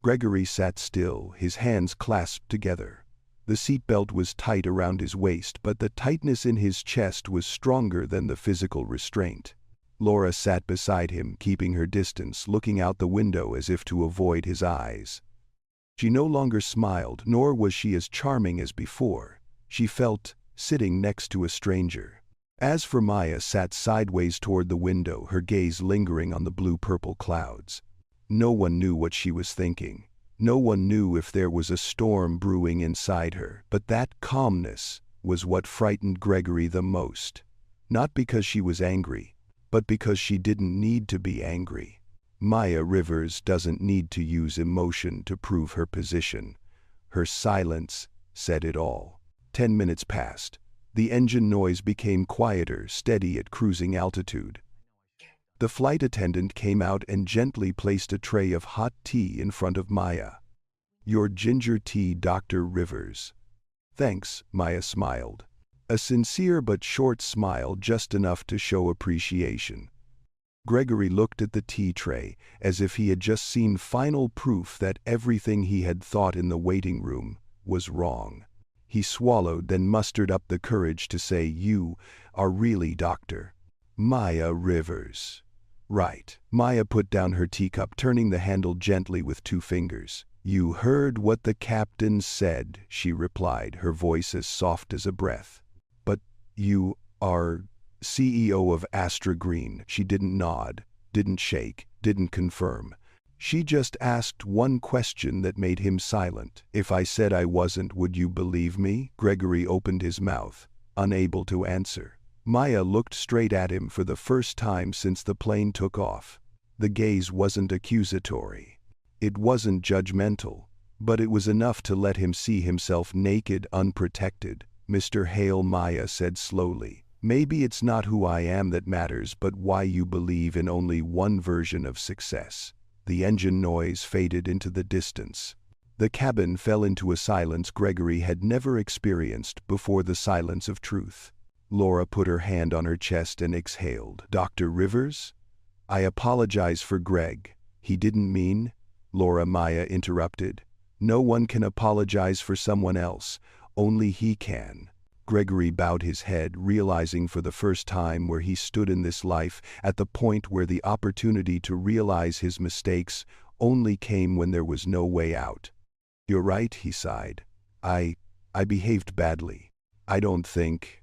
Gregory sat still, his hands clasped together. The seatbelt was tight around his waist, but the tightness in his chest was stronger than the physical restraint. Laura sat beside him, keeping her distance, looking out the window as if to avoid his eyes. She no longer smiled, nor was she as charming as before. She felt sitting next to a stranger. As for Maya, sat sideways toward the window, her gaze lingering on the blue-purple clouds. No one knew what she was thinking. No one knew if there was a storm brewing inside her, but that calmness was what frightened Gregory the most. Not because she was angry, but because she didn't need to be angry. Maya Rivers doesn't need to use emotion to prove her position. Her silence said it all. 10 minutes passed. The engine noise became quieter, steady at cruising altitude. The flight attendant came out and gently placed a tray of hot tea in front of Maya. "Your ginger tea, Dr. Rivers." "Thanks," Maya smiled. A sincere but short smile, just enough to show appreciation. Gregory looked at the tea tray, as if he had just seen final proof that everything he had thought in the waiting room was wrong. He swallowed, then mustered up the courage to say, "You are really Dr. Maya Rivers." "Right." Maya put down her teacup, turning the handle gently with 2 fingers. "You heard what the captain said," she replied, her voice as soft as a breath. "But you are CEO of Astra Green." She didn't nod, didn't shake, didn't confirm. She just asked one question that made him silent. "If I said I wasn't, would you believe me?" Gregory opened his mouth, unable to answer. Maya looked straight at him for the first time since the plane took off. The gaze wasn't accusatory. It wasn't judgmental, but it was enough to let him see himself naked, unprotected. "Mr. Hale," Maya said slowly, "maybe it's not who I am that matters, but why you believe in only one version of success." The engine noise faded into the distance. The cabin fell into a silence Gregory had never experienced before, the silence of truth. Laura put her hand on her chest and exhaled. "Dr. Rivers? I apologize for Greg. He didn't mean—" Laura, Maya interrupted. "No one can apologize for someone else. Only he can." Gregory bowed his head, realizing for the first time where he stood in this life, at the point where the opportunity to realize his mistakes only came when there was no way out. "You're right," he sighed. I behaved badly. I don't think...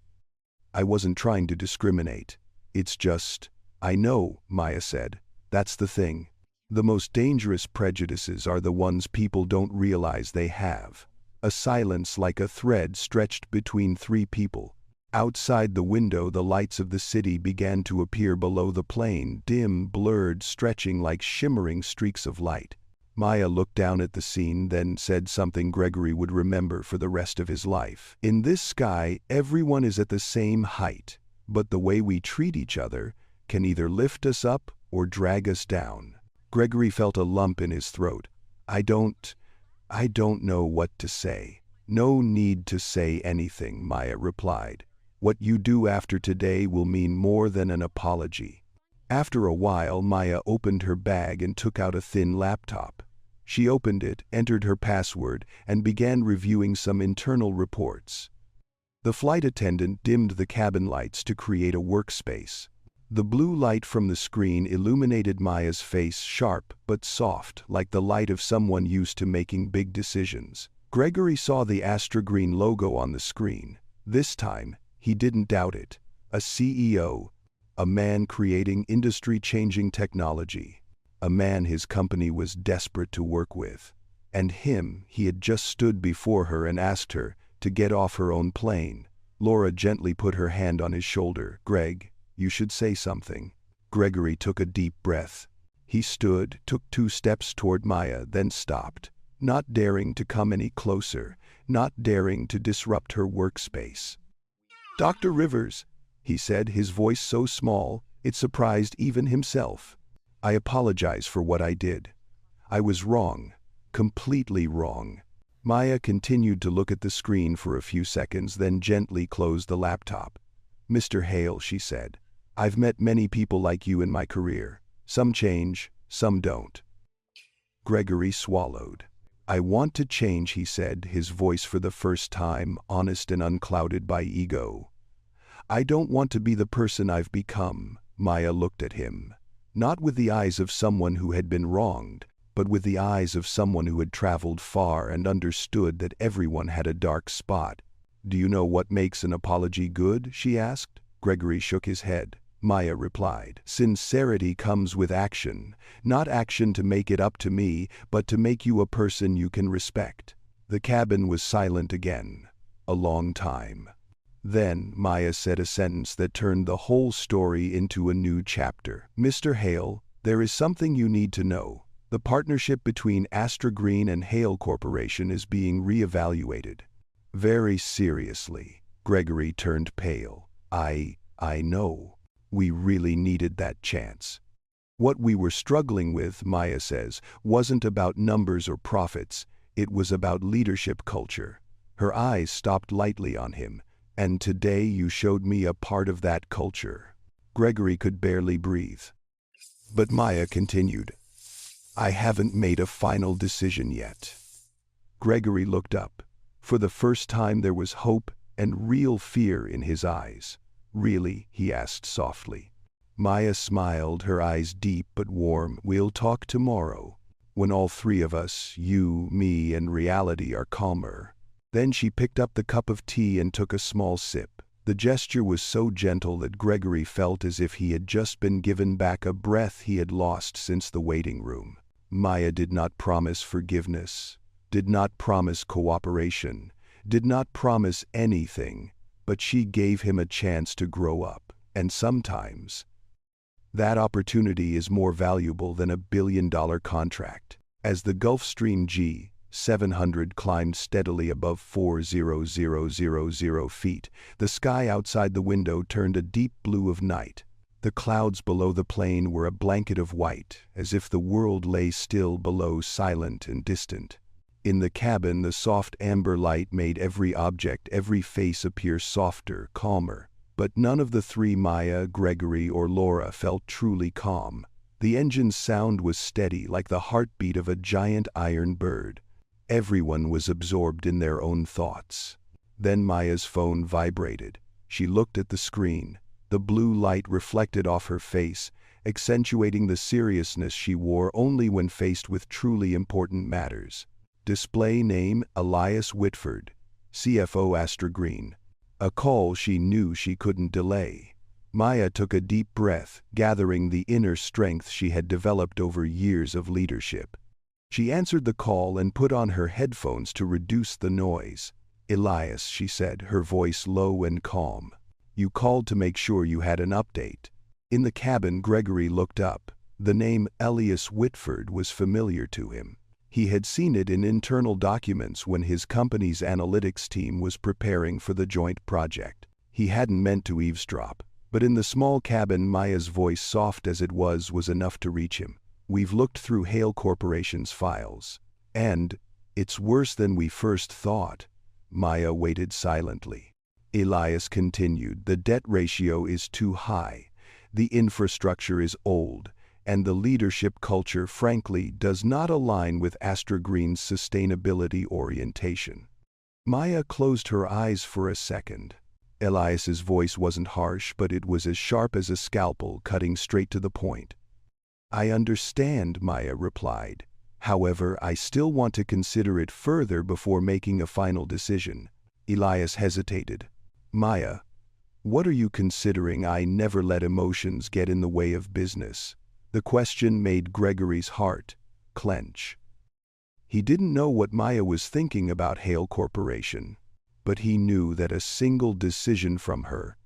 I wasn't trying to discriminate. It's just..." "I know," Maya said. "That's the thing. The most dangerous prejudices are the ones people don't realize they have." A silence like a thread stretched between three people. Outside the window, the lights of the city began to appear below the plane, dim, blurred, stretching like shimmering streaks of light. Maya looked down at the scene, then said something Gregory would remember for the rest of his life. In this sky, everyone is at the same height, but the way we treat each other can either lift us up or drag us down. Gregory felt a lump in his throat. I don't know what to say. No need to say anything, Maya replied. What you do after today will mean more than an apology. After a while, Maya opened her bag and took out a thin laptop. She opened it, entered her password, and began reviewing some internal reports. The flight attendant dimmed the cabin lights to create a workspace. The blue light from the screen illuminated Maya's face, sharp but soft, like the light of someone used to making big decisions. Gregory saw the Astra Green logo on the screen. This time, he didn't doubt it. A CEO, a man creating industry-changing technology, a man his company was desperate to work with. And he had just stood before her and asked her to get off her own plane. Laura gently put her hand on his shoulder. Greg, you should say something. Gregory took a deep breath. He stood, took 2 steps toward Maya, then stopped, not daring to come any closer, not daring to disrupt her workspace. Dr. Rivers, he said, his voice so small it surprised even himself. I apologize for what I did. I was wrong, completely wrong. Maya continued to look at the screen for a few seconds, then gently closed the laptop. Mr. Hale, she said, I've met many people like you in my career. Some change, some don't. Gregory swallowed. I want to change, he said, his voice for the first time honest and unclouded by ego. I don't want to be the person I've become. Maya looked at him, not with the eyes of someone who had been wronged, but with the eyes of someone who had traveled far and understood that everyone had a dark spot. Do you know what makes an apology good? She asked. Gregory shook his head. Maya replied, sincerity comes with action, not action to make it up to me, but to make you a person you can respect. The cabin was silent again. A long time. Then Maya said a sentence that turned the whole story into a new chapter. Mr. Hale, there is something you need to know. The partnership between Astra Green and Hale Corporation is being reevaluated. Very seriously. Gregory turned pale. I know. We really needed that chance. What we were struggling with, Maya says, wasn't about numbers or profits. It was about leadership culture. Her eyes stopped lightly on him. And today you showed me a part of that culture. Gregory could barely breathe. But Maya continued. I haven't made a final decision yet. Gregory looked up. For the first time there was hope and real fear in his eyes. Really? He asked softly. Maya smiled, her eyes deep but warm. We'll talk tomorrow, when all three of us, you, me, and reality are calmer. Then she picked up the cup of tea and took a small sip. The gesture was so gentle that Gregory felt as if he had just been given back a breath he had lost since the waiting room. Maya did not promise forgiveness, did not promise cooperation, did not promise anything, but she gave him a chance to grow up. And sometimes, that opportunity is more valuable than $1 billion contract. As the Gulfstream G700 climbed steadily above 4,000 feet, the sky outside the window turned a deep blue of night. The clouds below the plane were a blanket of white, as if the world lay still below, silent and distant. In the cabin, the soft amber light made every object, every face appear softer, calmer. But none of the three, Maya, Gregory, or Laura, felt truly calm. The engine's sound was steady, like the heartbeat of a giant iron bird. Everyone was absorbed in their own thoughts. Then Maya's phone vibrated. She looked at the screen. The blue light reflected off her face, accentuating the seriousness she wore only when faced with truly important matters. Display name: Elias Whitford, CFO Astra Green. A call she knew she couldn't delay. Maya took a deep breath, gathering the inner strength she had developed over years of leadership. She answered the call and put on her headphones to reduce the noise. "Elias," she said, her voice low and calm. "You called to make sure you had an update." In the cabin, Gregory looked up. The name Elias Whitford was familiar to him. He had seen it in internal documents when his company's analytics team was preparing for the joint project. He hadn't meant to eavesdrop, but in the small cabin, Maya's voice, soft as it was enough to reach him. "We've looked through Hale Corporation's files. And it's worse than we first thought." Maya waited silently. Elias continued, "The debt ratio is too high. The infrastructure is old, and the leadership culture, frankly, does not align with Astra Green's sustainability orientation." Maya closed her eyes for a second. Elias's voice wasn't harsh, but it was as sharp as a scalpel, cutting straight to the point. "I understand," Maya replied. "However, I still want to consider it further before making a final decision." Elias hesitated. "Maya, what are you considering?" "I never let emotions get in the way of business." The question made Gregory's heart clench. He didn't know what Maya was thinking about Hale Corporation, but he knew that a single decision from her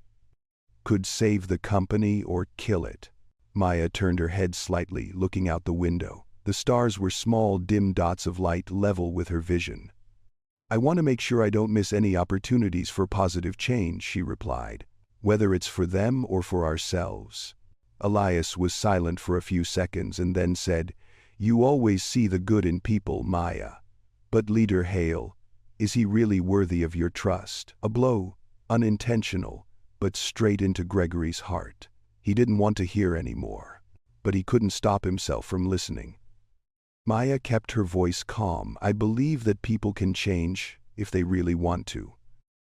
could save the company or kill it. Maya turned her head slightly, looking out the window. The stars were small, dim dots of light level with her vision. "I want to make sure I don't miss any opportunities for positive change," she replied, "whether it's for them or for ourselves." Elias was silent for a few seconds and then said, "You always see the good in people, Maya. But Leader Hale, is he really worthy of your trust?" A blow, unintentional, but straight into Gregory's heart. He didn't want to hear anymore, but he couldn't stop himself from listening. Maya kept her voice calm. "I believe that people can change if they really want to."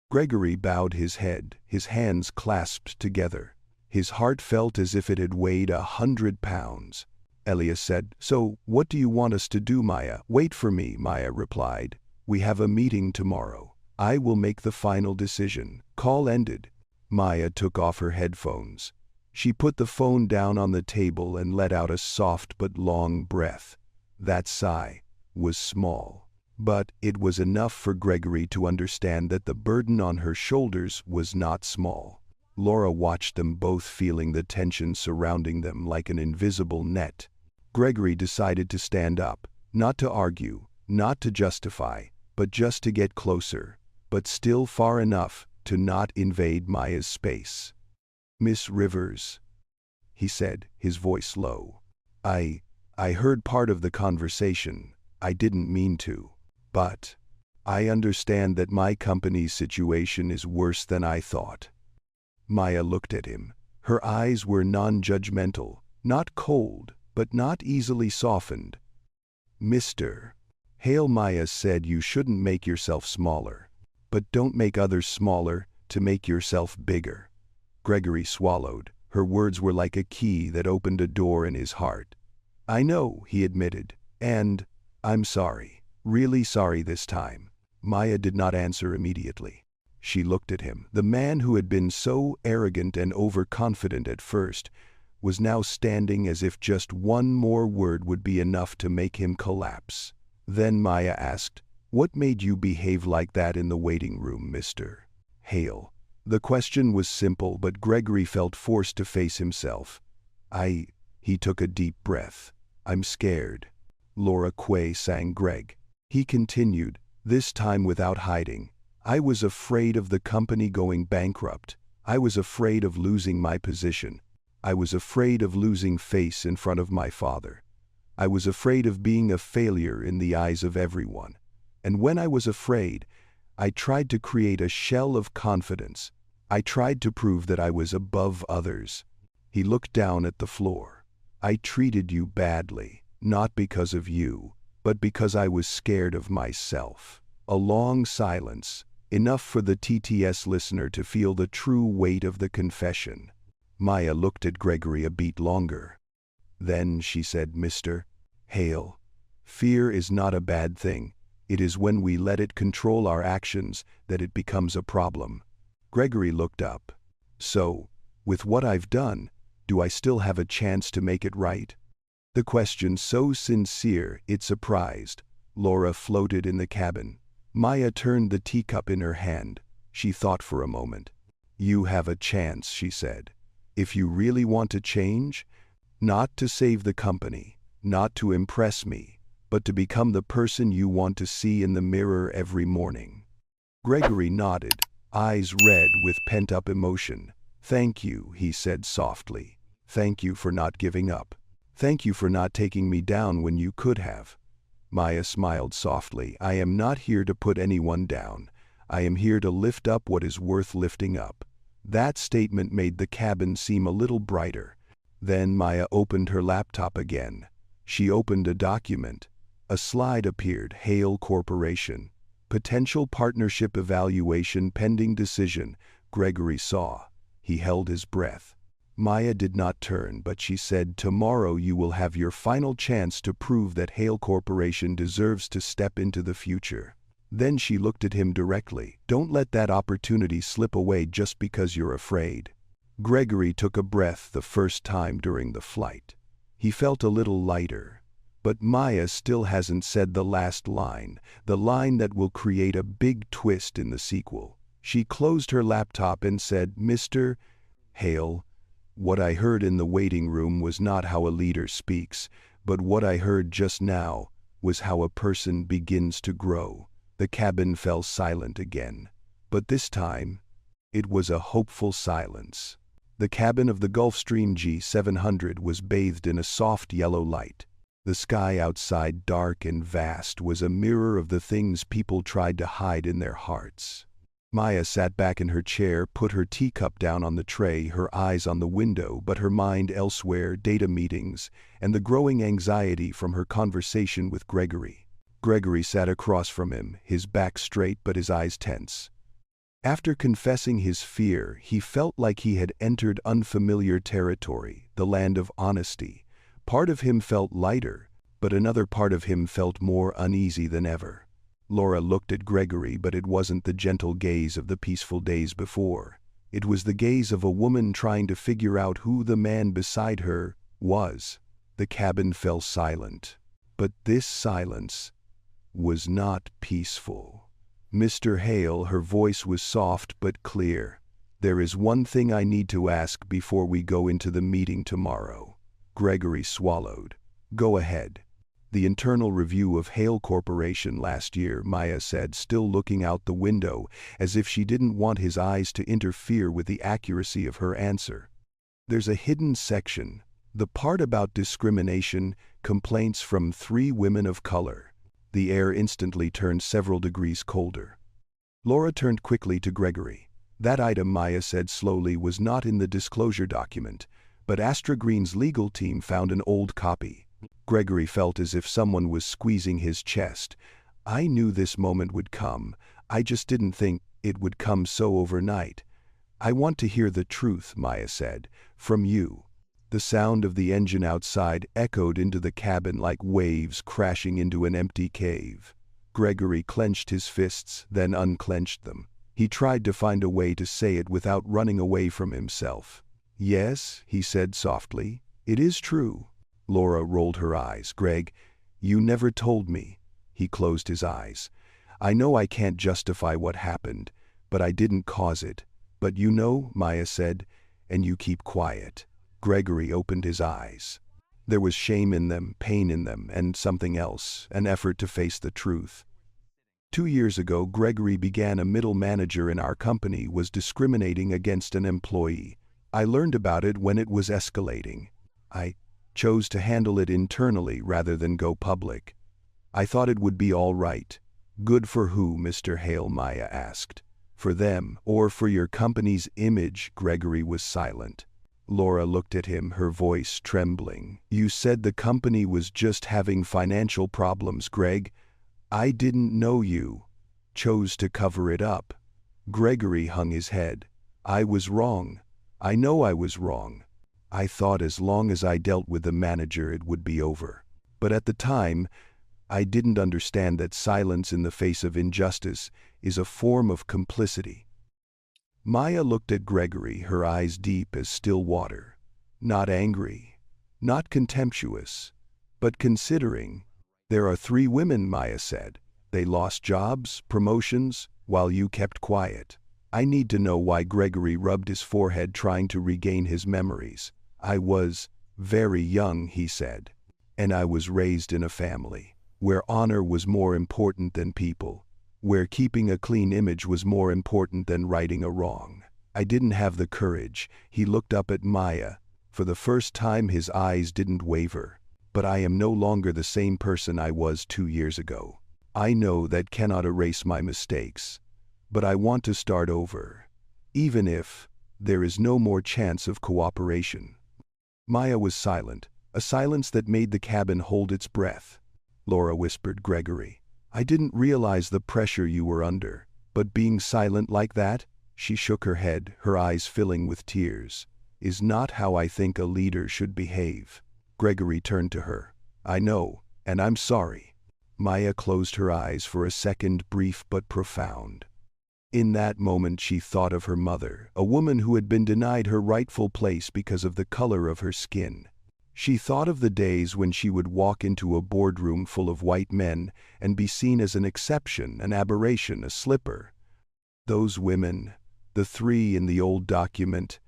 Gregory bowed his head, his hands clasped together. His heart felt as if it had weighed 100 pounds. Elias said, "So, what do you want us to do, Maya?" "Wait for me," Maya replied. "We have a meeting tomorrow. I will make the final decision." Call ended. Maya took off her headphones. She put the phone down on the table and let out a soft but long breath. That sigh was small, but it was enough for Gregory to understand that the burden on her shoulders was not small. Laura watched them both, feeling the tension surrounding them like an invisible net. Gregory decided to stand up, not to argue, not to justify, but just to get closer, but still far enough to not invade Maya's space. "Miss Rivers," he said, his voice low. I heard part of the conversation. I didn't mean to. But I understand that my company's situation is worse than I thought." Maya looked at him. Her eyes were non-judgmental, not cold, but not easily softened. "Mr. Hale," Maya said, "you shouldn't make yourself smaller. But don't make others smaller to make yourself bigger." Gregory swallowed. Her words were like a key that opened a door in his heart. "I know," he admitted, "and I'm sorry, really sorry this time." Maya did not answer immediately. She looked at him. The man who had been so arrogant and overconfident at first was now standing as if just one more word would be enough to make him collapse. Then Maya asked, "What made you behave like that in the waiting room, Mr. Hale?" The question was simple, but Gregory felt forced to face himself. He took a deep breath. "I'm scared." Laura Quay sang Greg. He continued, this time without hiding. "I was afraid of the company going bankrupt. I was afraid of losing my position. I was afraid of losing face in front of my father. I was afraid of being a failure in the eyes of everyone. And when I was afraid, I tried to create a shell of confidence. I tried to prove that I was above others." He looked down at the floor. "I treated you badly, not because of you, but because I was scared of myself." A long silence, enough for the TTS listener to feel the true weight of the confession. Maya looked at Gregory a beat longer. Then she said, "Mr. Hale, fear is not a bad thing. It is when we let it control our actions that it becomes a problem." Gregory looked up. "So, with what I've done, do I still have a chance to make it right?" The question so sincere it surprised. Laura floated in the cabin. Maya turned the teacup in her hand. She thought for a moment. "You have a chance," she said. "If you really want to change, not to save the company, not to impress me, but to become the person you want to see in the mirror every morning." Gregory nodded, eyes red with pent-up emotion. "Thank you," he said softly. "Thank you for not giving up. Thank you for not taking me down when you could have." Maya smiled softly. "I am not here to put anyone down. I am here to lift up what is worth lifting up." That statement made the cabin seem a little brighter. Then Maya opened her laptop again. She opened a document. A slide appeared. Hale Corporation. Potential partnership evaluation pending decision. Gregory saw. He held his breath. Maya did not turn, but she said, "Tomorrow you will have your final chance to prove that Hale Corporation deserves to step into the future." Then she looked at him directly. "Don't let that opportunity slip away just because you're afraid." Gregory took a breath the first time during the flight. He felt a little lighter. But Maya still hasn't said the last line, the line that will create a big twist in the sequel. She closed her laptop and said, "Mr. Hale, what I heard in the waiting room was not how a leader speaks, but what I heard just now was how a person begins to grow." The cabin fell silent again. But this time, it was a hopeful silence. The cabin of the Gulfstream G700 was bathed in a soft yellow light. The sky outside, dark and vast, was a mirror of the things people tried to hide in their hearts. Maya sat back in her chair, put her teacup down on the tray, her eyes on the window, but her mind elsewhere, data meetings, and the growing anxiety from her conversation with Gregory. Gregory sat across from him, his back straight but his eyes tense. After confessing his fear, he felt like he had entered unfamiliar territory, the land of honesty. Part of him felt lighter, but another part of him felt more uneasy than ever. Laura looked at Gregory, but it wasn't the gentle gaze of the peaceful days before. It was the gaze of a woman trying to figure out who the man beside her was. The cabin fell silent. But this silence was not peaceful. "Mr. Hale," her voice was soft but clear, "there is one thing I need to ask before we go into the meeting tomorrow." Gregory swallowed. "Go ahead." "The internal review of Hale Corporation last year," Maya said, still looking out the window, as if she didn't want his eyes to interfere with the accuracy of her answer. "There's a hidden section, the part about discrimination, complaints from 3 women of color." The air instantly turned several degrees colder. Laura turned quickly to Gregory. "That item," Maya said slowly, "was not in the disclosure document, but Astra Green's legal team found an old copy." Gregory felt as if someone was squeezing his chest. "I knew this moment would come. I just didn't think it would come so overnight." "I want to hear the truth," Maya said, "from you." The sound of the engine outside echoed into the cabin like waves crashing into an empty cave. Gregory clenched his fists, then unclenched them. He tried to find a way to say it without running away from himself. "Yes," he said softly, "it is true." Laura rolled her eyes. "Greg, you never told me." He closed his eyes. "I know I can't justify what happened, but I didn't cause it." "But you know," Maya said, "and you keep quiet." Gregory opened his eyes. There was shame in them, pain in them, and something else, an effort to face the truth. 2 years ago, Gregory began. A middle manager in our company was discriminating against an employee. I learned about it when it was escalating. I chose to handle it internally rather than go public. I thought it would be all right. "Good for who, Mr. Hale?" Maya asked. "For them, or for your company's image?" Gregory was silent. Laura looked at him, her voice trembling. "You said the company was just having financial problems, Greg. I didn't know you chose to cover it up." Gregory hung his head. "I was wrong. I know I was wrong. I thought as long as I dealt with the manager it would be over. But at the time, I didn't understand that silence in the face of injustice is a form of complicity." Maya looked at Gregory, her eyes deep as still water. Not angry, not contemptuous, But considering, there are 3 women, Maya said. They lost jobs, promotions, while you kept quiet. I need to know why. Gregory rubbed his forehead, trying to regain his memories. I was very young, he said. And I was raised in a family where honor was more important than people, where keeping a clean image was more important than righting a wrong. I didn't have the courage. He looked up at Maya. For the first time his eyes didn't waver. But I am no longer the same person I was 2 years ago. I know that cannot erase my mistakes. But I want to start over. Even if there is no more chance of cooperation. Maya was silent, a silence that made the cabin hold its breath. Laura whispered, Gregory, I didn't realize the pressure you were under. But being silent like that, she shook her head, her eyes filling with tears, is not how I think a leader should behave. Gregory turned to her. I know, and I'm sorry. Maya closed her eyes for a second, brief but profound. In that moment she thought of her mother, a woman who had been denied her rightful place because of the color of her skin. She thought of the days when she would walk into a boardroom full of white men and be seen as an exception, an aberration, a slipper. Those women, the 3 in the old document,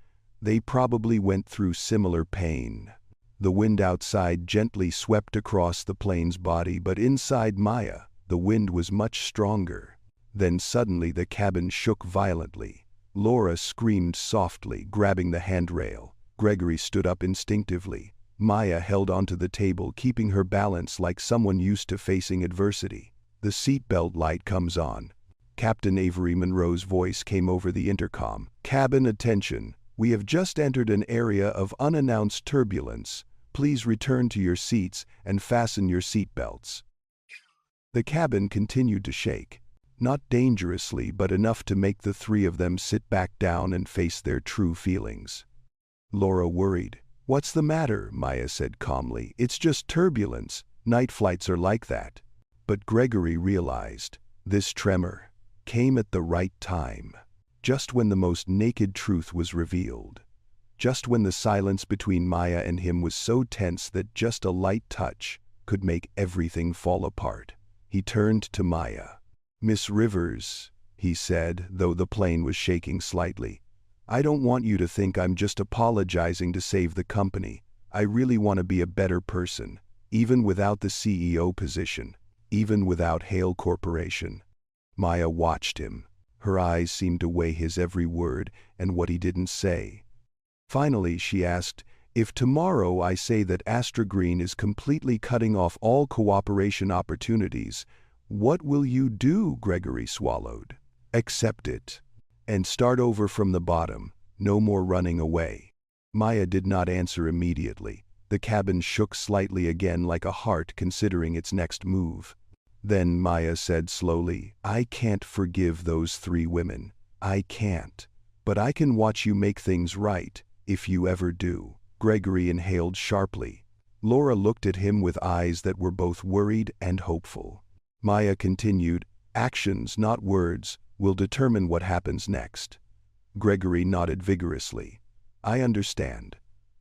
they probably went through similar pain. The wind outside gently swept across the plane's body, but inside Maya, the wind was much stronger. Then suddenly the cabin shook violently. Laura screamed softly, grabbing the handrail. Gregory stood up instinctively. Maya held onto the table, keeping her balance like someone used to facing adversity. The seatbelt light comes on. Captain Avery Monroe's voice came over the intercom. Cabin attention. We have just entered an area of unannounced turbulence. Please return to your seats and fasten your seatbelts. The cabin continued to shake. Not dangerously, but enough to make the 3 of them sit back down and face their true feelings. Laura worried. What's the matter? Maya said calmly. It's just turbulence. Night flights are like that. But Gregory realized this tremor came at the right time. Just when the most naked truth was revealed. Just when the silence between Maya and him was so tense that just a light touch could make everything fall apart. He turned to Maya. Miss Rivers, he said, though the plane was shaking slightly, I don't want you to think I'm just apologizing to save the company. I really want to be a better person, even without the CEO position, even without Hale Corporation. Maya watched him. Her eyes seemed to weigh his every word and what he didn't say. Finally, she asked, if tomorrow I say that Astra Green is completely cutting off all cooperation opportunities, what will you do? Gregory swallowed. Accept it. And start over from the bottom. No more running away. Maya did not answer immediately. The cabin shook slightly again, like a heart considering its next move. Then Maya said slowly, I can't forgive those 3 women. I can't. But I can watch you make things right, if you ever do. Gregory inhaled sharply. Laura looked at him with eyes that were both worried and hopeful. Maya continued, actions, not words, will determine what happens next. Gregory nodded vigorously. I understand.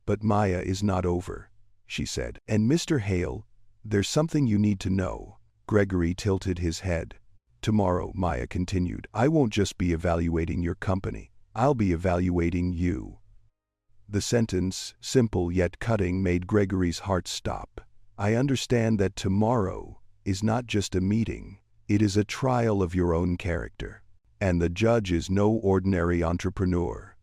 But Maya is not over, she said. And Mr. Hale, there's something you need to know. Gregory tilted his head. Tomorrow, Maya continued, I won't just be evaluating your company. I'll be evaluating you. The sentence, simple yet cutting, made Gregory's heart stop. I understand that tomorrow is not just a meeting. It is a trial of your own character. And the judge is no ordinary entrepreneur.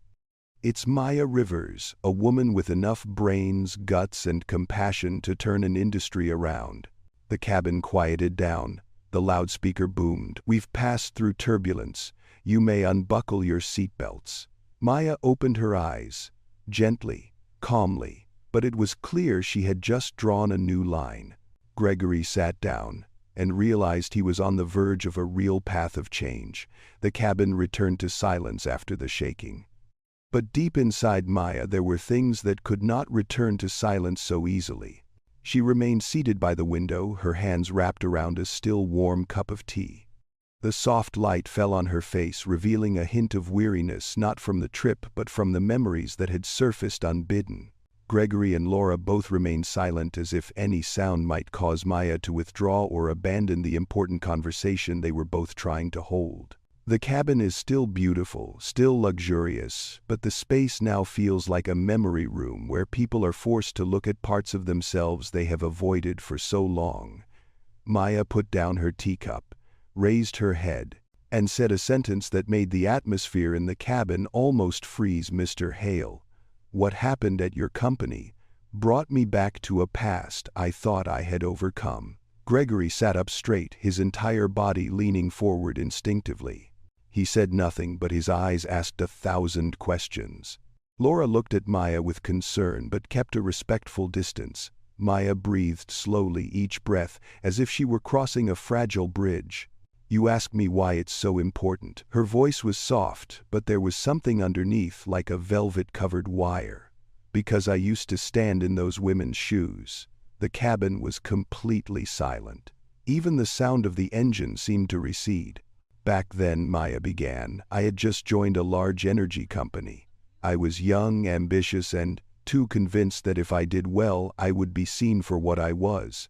It's Maya Rivers, a woman with enough brains, guts, and compassion to turn an industry around. The cabin quieted down. The loudspeaker boomed. We've passed through turbulence. You may unbuckle your seatbelts. Maya opened her eyes, gently, calmly, but it was clear she had just drawn a new line. Gregory sat down and realized he was on the verge of a real path of change. The cabin returned to silence after the shaking. But deep inside Maya there were things that could not return to silence so easily. She remained seated by the window, her hands wrapped around a still warm cup of tea. The soft light fell on her face, revealing a hint of weariness, not from the trip but from the memories that had surfaced unbidden. Gregory and Laura both remained silent, as if any sound might cause Maya to withdraw or abandon the important conversation they were both trying to hold. The cabin is still beautiful, still luxurious, but the space now feels like a memory room where people are forced to look at parts of themselves they have avoided for so long. Maya put down her teacup, raised her head, and said a sentence that made the atmosphere in the cabin almost freeze. "Mr. Hale, what happened at your company brought me back to a past I thought I had overcome." Gregory sat up straight, his entire body leaning forward instinctively. He said nothing, but his eyes asked 1,000 questions. Laura looked at Maya with concern but kept a respectful distance. Maya breathed slowly each breath, as if she were crossing a fragile bridge. "You ask me why it's so important." Her voice was soft, but there was something underneath, like a velvet-covered wire. "Because I used to stand in those women's shoes." The cabin was completely silent. Even the sound of the engine seemed to recede. "Back then," Maya began, "I had just joined a large energy company. I was young, ambitious, and too convinced that if I did well, I would be seen for what I was."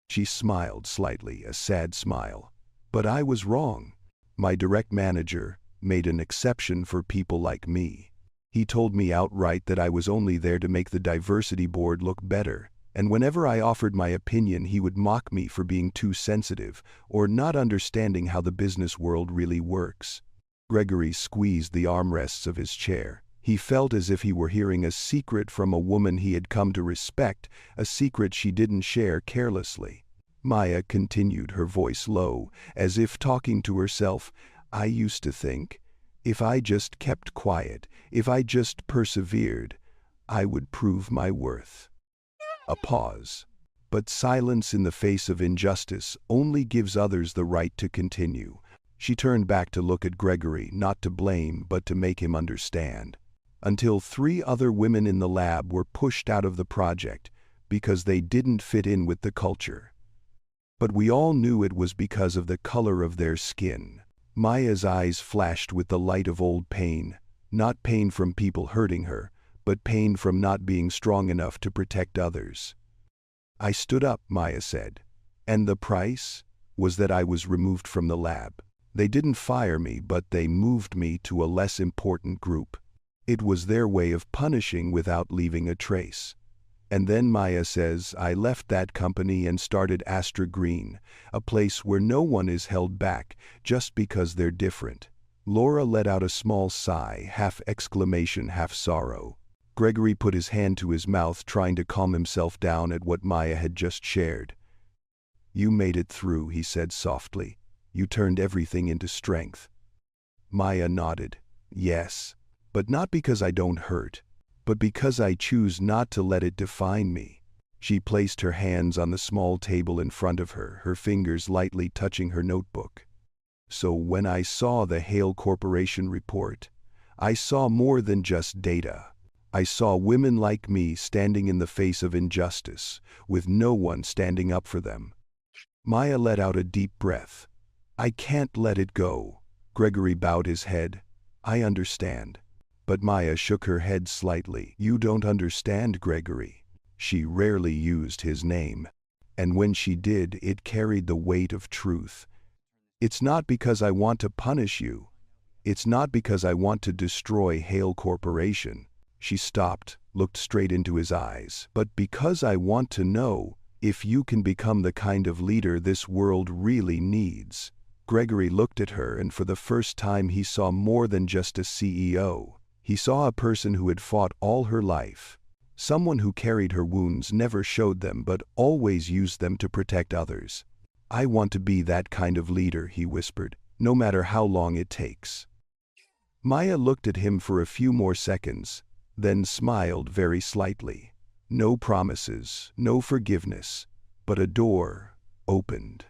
She smiled slightly, a sad smile. "But I was wrong. My direct manager made an exception for people like me. He told me outright that I was only there to make the diversity board look better. And whenever I offered my opinion, he would mock me for being too sensitive or not understanding how the business world really works." Gregory squeezed the armrests of his chair. He felt as if he were hearing a secret from a woman he had come to respect, a secret she didn't share carelessly. Maya continued, her voice low, as if talking to herself. "I used to think, if I just kept quiet, if I just persevered, I would prove my worth." A pause. But silence in the face of injustice only gives others the right to continue. She turned back to look at Gregory, not to blame, but to make him understand. Until 3 other women in the lab were pushed out of the project because they didn't fit in with the culture. But we all knew it was because of the color of their skin. Maya's eyes flashed with the light of old pain, not pain from people hurting her, but pain from not being strong enough to protect others. "I stood up," Maya said. "And the price was that I was removed from the lab. They didn't fire me, but they moved me to a less important group. It was their way of punishing without leaving a trace." And then Maya says, "I left that company and started Astra Green, a place where no one is held back just because they're different." Laura let out a small sigh, half exclamation, half sorrow. Gregory put his hand to his mouth, trying to calm himself down at what Maya had just shared. "You made it through," he said softly. "You turned everything into strength." Maya nodded. "Yes. But not because I don't hurt, but because I choose not to let it define me." She placed her hands on the small table in front of her, her fingers lightly touching her notebook. "So when I saw the Hale Corporation report, I saw more than just data. I saw women like me standing in the face of injustice, with no one standing up for them." Maya let out a deep breath. "I can't let it go." Gregory bowed his head. "I understand." But Maya shook her head slightly. "You don't understand, Gregory." She rarely used his name. And when she did, it carried the weight of truth. "It's not because I want to punish you. It's not because I want to destroy Hale Corporation." She stopped, looked straight into his eyes. "But because I want to know if you can become the kind of leader this world really needs." Gregory looked at her, and for the first time he saw more than just a CEO. He saw a person who had fought all her life. Someone who carried her wounds, never showed them, but always used them to protect others. "I want to be that kind of leader," he whispered, "no matter how long it takes." Maya looked at him for a few more seconds, then smiled very slightly. No promises, no forgiveness, but a door opened.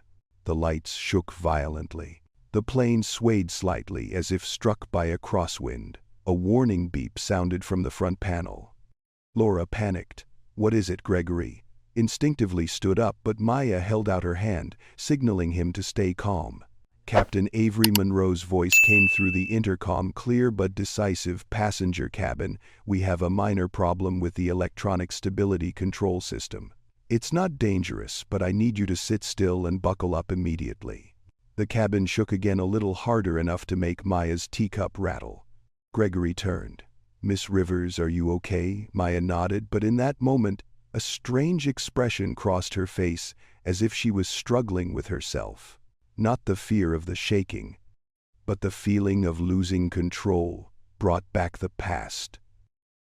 The lights shook violently. The plane swayed slightly as if struck by a crosswind. A warning beep sounded from the front panel. Laura panicked. "What is it?" Gregory instinctively stood up, but Maya held out her hand, signaling him to stay calm. Captain Avery Monroe's voice came through the intercom, clear but decisive. "Passenger cabin, we have a minor problem with the electronic stability control system. It's not dangerous, but I need you to sit still and buckle up immediately." The cabin shook again, a little harder, enough to make Maya's teacup rattle. Gregory turned. "Miss Rivers, are you okay?" Maya nodded, but in that moment, a strange expression crossed her face, as if she was struggling with herself. Not the fear of the shaking, but the feeling of losing control brought back the past.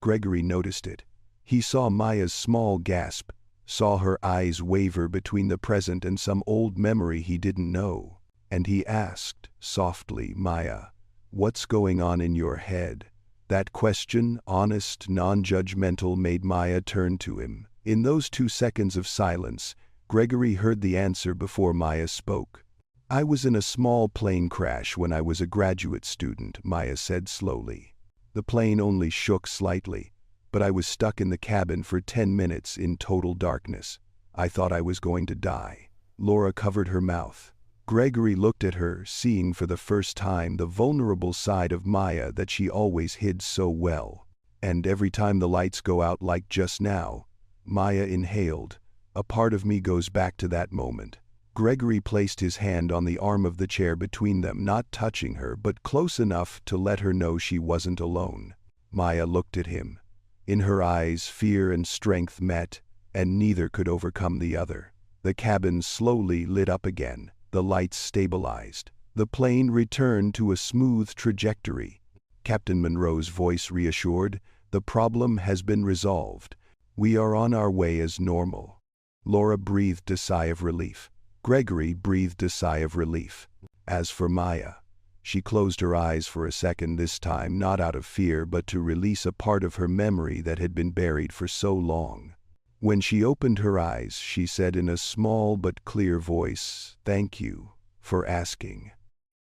Gregory noticed it. He saw Maya's small gasp, saw her eyes waver between the present and some old memory he didn't know. And he asked, softly, "Maya, what's going on in your head?" That question, honest, non-judgmental, made Maya turn to him. In those 2 seconds of silence, Gregory heard the answer before Maya spoke. "I was in a small plane crash when I was a graduate student," Maya said slowly. "The plane only shook slightly, but I was stuck in the cabin for 10 minutes in total darkness. I thought I was going to die." Laura covered her mouth. Gregory looked at her, seeing for the first time the vulnerable side of Maya that she always hid so well. "And every time the lights go out like just now," Maya inhaled, "a part of me goes back to that moment." Gregory placed his hand on the arm of the chair between them, not touching her, but close enough to let her know she wasn't alone. Maya looked at him. In her eyes, fear and strength met, and neither could overcome the other. The cabin slowly lit up again. The lights stabilized. The plane returned to a smooth trajectory. Captain Monroe's voice reassured, "The problem has been resolved. We are on our way as normal." Laura breathed a sigh of relief. Gregory breathed a sigh of relief. As for Maya, she closed her eyes for a second, this time not out of fear but to release a part of her memory that had been buried for so long. When she opened her eyes, she said in a small but clear voice, "Thank you for asking."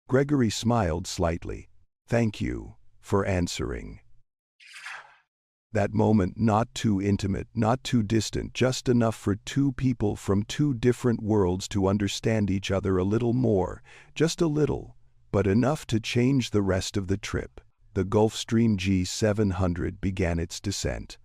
Gregory smiled slightly. "Thank you for answering." That moment, not too intimate, not too distant, just enough for 2 people from 2 different worlds to understand each other a little more, just a little, but enough to change the rest of the trip. The Gulfstream G700 began its descent.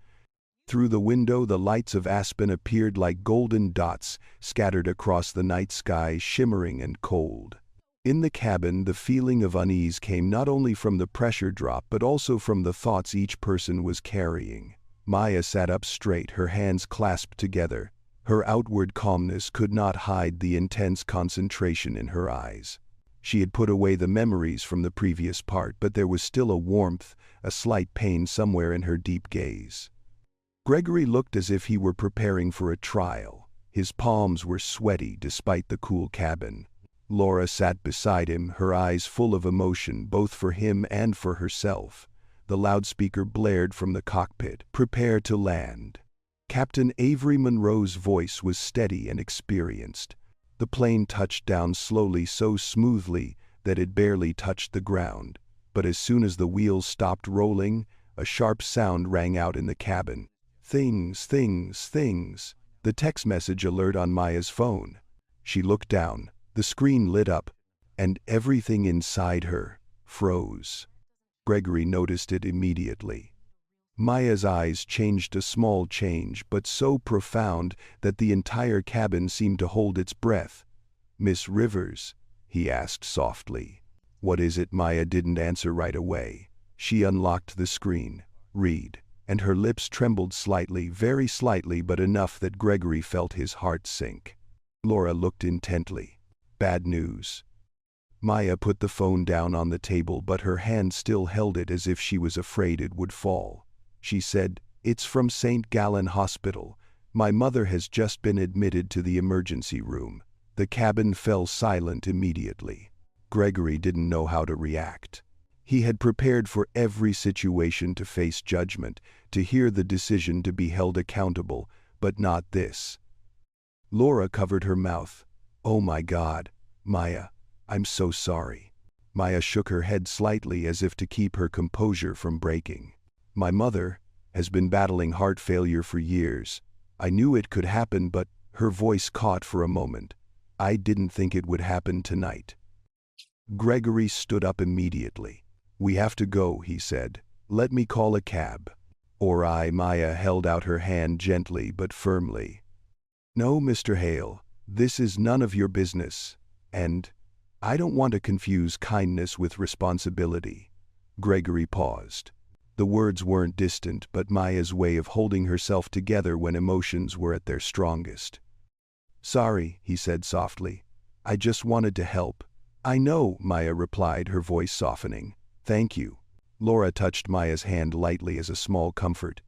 Through the window, the lights of Aspen appeared like golden dots scattered across the night sky, shimmering and cold. In the cabin, the feeling of unease came not only from the pressure drop but also from the thoughts each person was carrying. Maya sat up straight, her hands clasped together. Her outward calmness could not hide the intense concentration in her eyes. She had put away the memories from the previous part, but there was still a warmth, a slight pain somewhere in her deep gaze. Gregory looked as if he were preparing for a trial. His palms were sweaty despite the cool cabin. Laura sat beside him, her eyes full of emotion both for him and for herself. The loudspeaker blared from the cockpit, "Prepare to land." Captain Avery Monroe's voice was steady and experienced. The plane touched down slowly, so smoothly that it barely touched the ground. But as soon as the wheels stopped rolling, a sharp sound rang out in the cabin. "Things, things, things." The text message alert on Maya's phone. She looked down. The screen lit up, and everything inside her froze. Gregory noticed it immediately. Maya's eyes changed, a small change, but so profound that the entire cabin seemed to hold its breath. "Miss Rivers?" he asked softly. "What is it?" Maya didn't answer right away. She unlocked the screen. "Read." And her lips trembled slightly, very slightly, but enough that Gregory felt his heart sink. Laura looked intently. "Bad news." Maya put the phone down on the table, but her hand still held it as if she was afraid it would fall. She said, "It's from St. Gallen Hospital. My mother has just been admitted to the emergency room." The cabin fell silent immediately. Gregory didn't know how to react. He had prepared for every situation, to face judgment, to hear the decision, to be held accountable, but not this. Laura covered her mouth. "Oh my God, Maya, I'm so sorry." Maya shook her head slightly as if to keep her composure from breaking. "My mother has been battling heart failure for years. I knew it could happen, but..." Her voice caught for a moment. "I didn't think it would happen tonight." Gregory stood up immediately. "We have to go," he said. "Let me call a cab." Maya held out her hand gently but firmly. "No, Mr. Hale, this is none of your business. And I don't want to confuse kindness with responsibility." Gregory paused. The words weren't distant, but Maya's way of holding herself together when emotions were at their strongest. "Sorry," he said softly. "I just wanted to help." "I know," Maya replied, her voice softening. "Thank you." Laura touched Maya's hand lightly as a small comfort.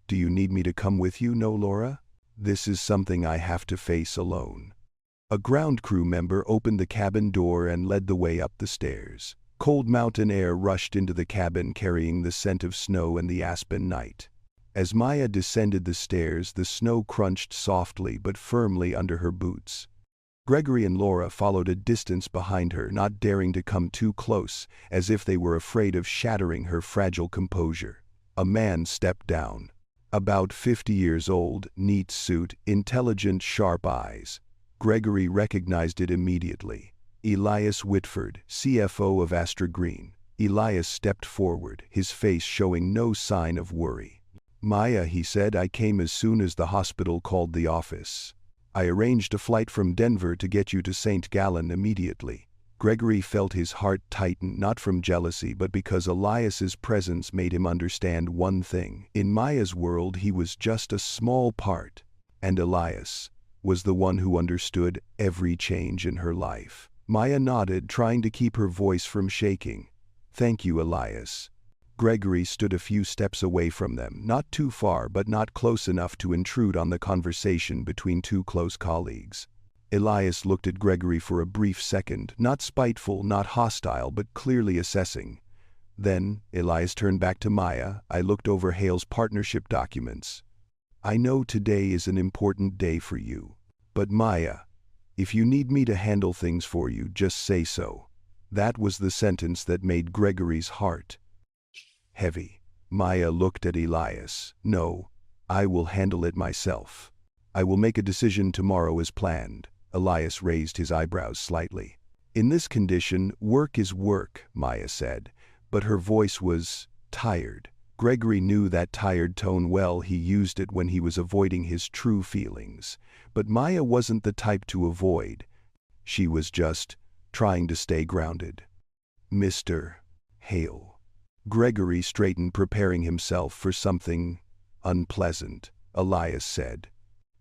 "Do you need me to come with you?" "No, Laura. This is something I have to face alone." A ground crew member opened the cabin door and led the way up the stairs. Cold mountain air rushed into the cabin carrying the scent of snow and the aspen night. As Maya descended the stairs, the snow crunched softly but firmly under her boots. Gregory and Laura followed a distance behind her, not daring to come too close, as if they were afraid of shattering her fragile composure. A man stepped down. About 50 years old, neat suit, intelligent, sharp eyes. Gregory recognized it immediately. Elias Whitford, CFO of Astra Green. Elias stepped forward, his face showing no sign of worry. "Maya," he said, "I came as soon as the hospital called the office. I arranged a flight from Denver to get you to St. Gallen immediately." Gregory felt his heart tighten, not from jealousy but because Elias's presence made him understand one thing. In Maya's world he was just a small part, and Elias was the one who understood every change in her life. Maya nodded, trying to keep her voice from shaking. "Thank you, Elias." Gregory stood a few steps away from them, not too far but not close enough to intrude on the conversation between two close colleagues. Elias looked at Gregory for a brief second, not spiteful, not hostile, but clearly assessing. Then, Elias turned back to Maya. "I looked over Hale's partnership documents. I know today is an important day for you. But Maya, if you need me to handle things for you, just say so." That was the sentence that made Gregory's heart heavy. Maya looked at Elias. "No, I will handle it myself. I will make a decision tomorrow as planned." Elias raised his eyebrows slightly. "In this condition, work is work," Maya said, but her voice was tired. Gregory knew that tired tone well. He used it when he was avoiding his true feelings. But Maya wasn't the type to avoid. She was just trying to stay grounded. "Mr. Hale." Gregory straightened, preparing himself for something unpleasant. Elias said,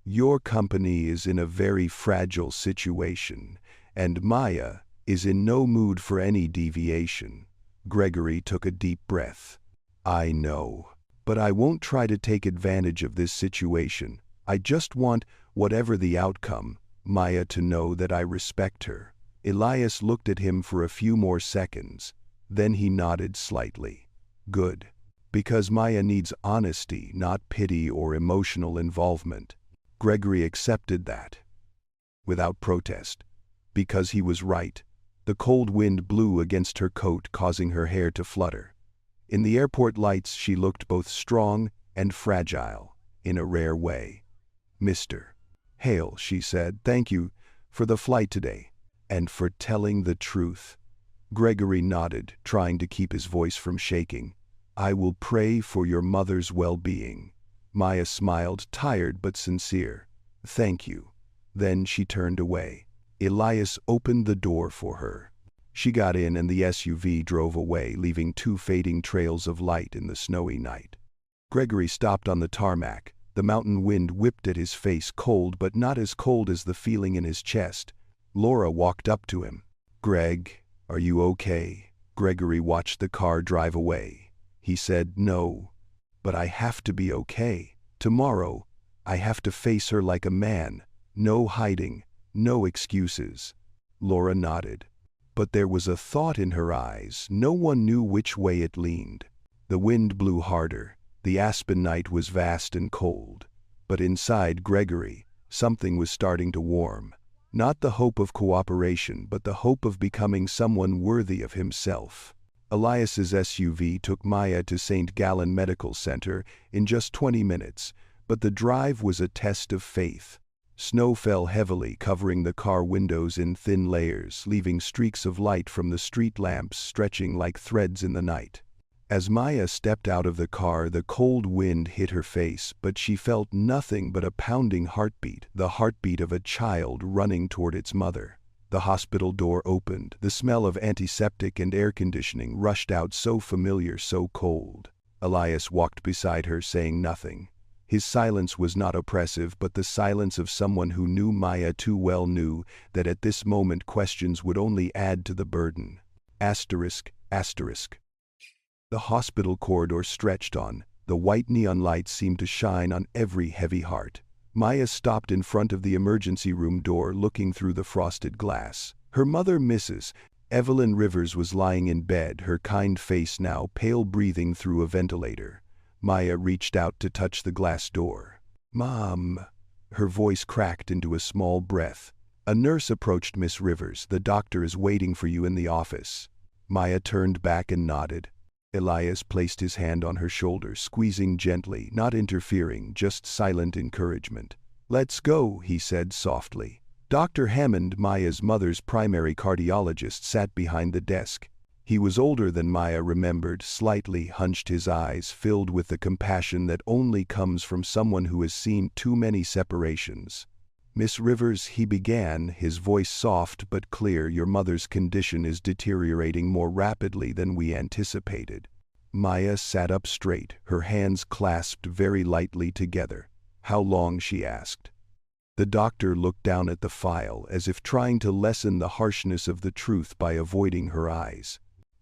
"Your company is in a very fragile situation, and Maya is in no mood for any deviation." Gregory took a deep breath. "I know, but I won't try to take advantage of this situation. I just want, whatever the outcome, Maya to know that I respect her." Elias looked at him for a few more seconds. Then he nodded slightly. "Good. Because Maya needs honesty, not pity or emotional involvement." Gregory accepted that without protest, because he was right. The cold wind blew against her coat, causing her hair to flutter. In the airport lights she looked both strong and fragile, in a rare way. "Mr. Hale," she said, "thank you for the flight today, and for telling the truth." Gregory nodded, trying to keep his voice from shaking. "I will pray for your mother's well-being." Maya smiled, tired but sincere. "Thank you." Then she turned away. Elias opened the door for her. She got in and the SUV drove away, leaving two fading trails of light in the snowy night. Gregory stopped on the tarmac. The mountain wind whipped at his face, cold but not as cold as the feeling in his chest. Laura walked up to him. "Greg, are you okay?" Gregory watched the car drive away. He said, "No, but I have to be okay. Tomorrow, I have to face her like a man. No hiding, no excuses." Laura nodded. But there was a thought in her eyes. No one knew which way it leaned. The wind blew harder. The aspen night was vast and cold. But inside Gregory, something was starting to warm. Not the hope of cooperation, but the hope of becoming someone worthy of himself. Elias's SUV took Maya to St. Gallen Medical Center in just 20 minutes, but the drive was a test of faith. Snow fell heavily, covering the car windows in thin layers, leaving streaks of light from the street lamps stretching like threads in the night. As Maya stepped out of the car, the cold wind hit her face, but she felt nothing but a pounding heartbeat, the heartbeat of a child running toward its mother. The hospital door opened. The smell of antiseptic and air conditioning rushed out, so familiar, so cold. Elias walked beside her, saying nothing. His silence was not oppressive, but the silence of someone who knew Maya too well, knew that at this moment questions would only add to the burden. Asterisk, asterisk. The hospital corridor stretched on. The white neon lights seemed to shine on every heavy heart. Maya stopped in front of the emergency room door, looking through the frosted glass. Her mother, Mrs. Evelyn Rivers, was lying in bed, her kind face now pale, breathing through a ventilator. Maya reached out to touch the glass door. "Mom." Her voice cracked into a small breath. A nurse approached. "Miss Rivers, the doctor is waiting for you in the office." Maya turned back and nodded. Elias placed his hand on her shoulder, squeezing gently, not interfering, just silent encouragement. "Let's go," he said softly. Dr. Hammond, Maya's mother's primary cardiologist, sat behind the desk. He was older than Maya remembered, slightly hunched, his eyes filled with the compassion that only comes from someone who has seen too many separations. "Miss Rivers," he began, his voice soft but clear, "your mother's condition is deteriorating more rapidly than we anticipated." Maya sat up straight, her hands clasped very lightly together. "How long?" she asked. The doctor looked down at the file, as if trying to lessen the harshness of the truth by avoiding her eyes.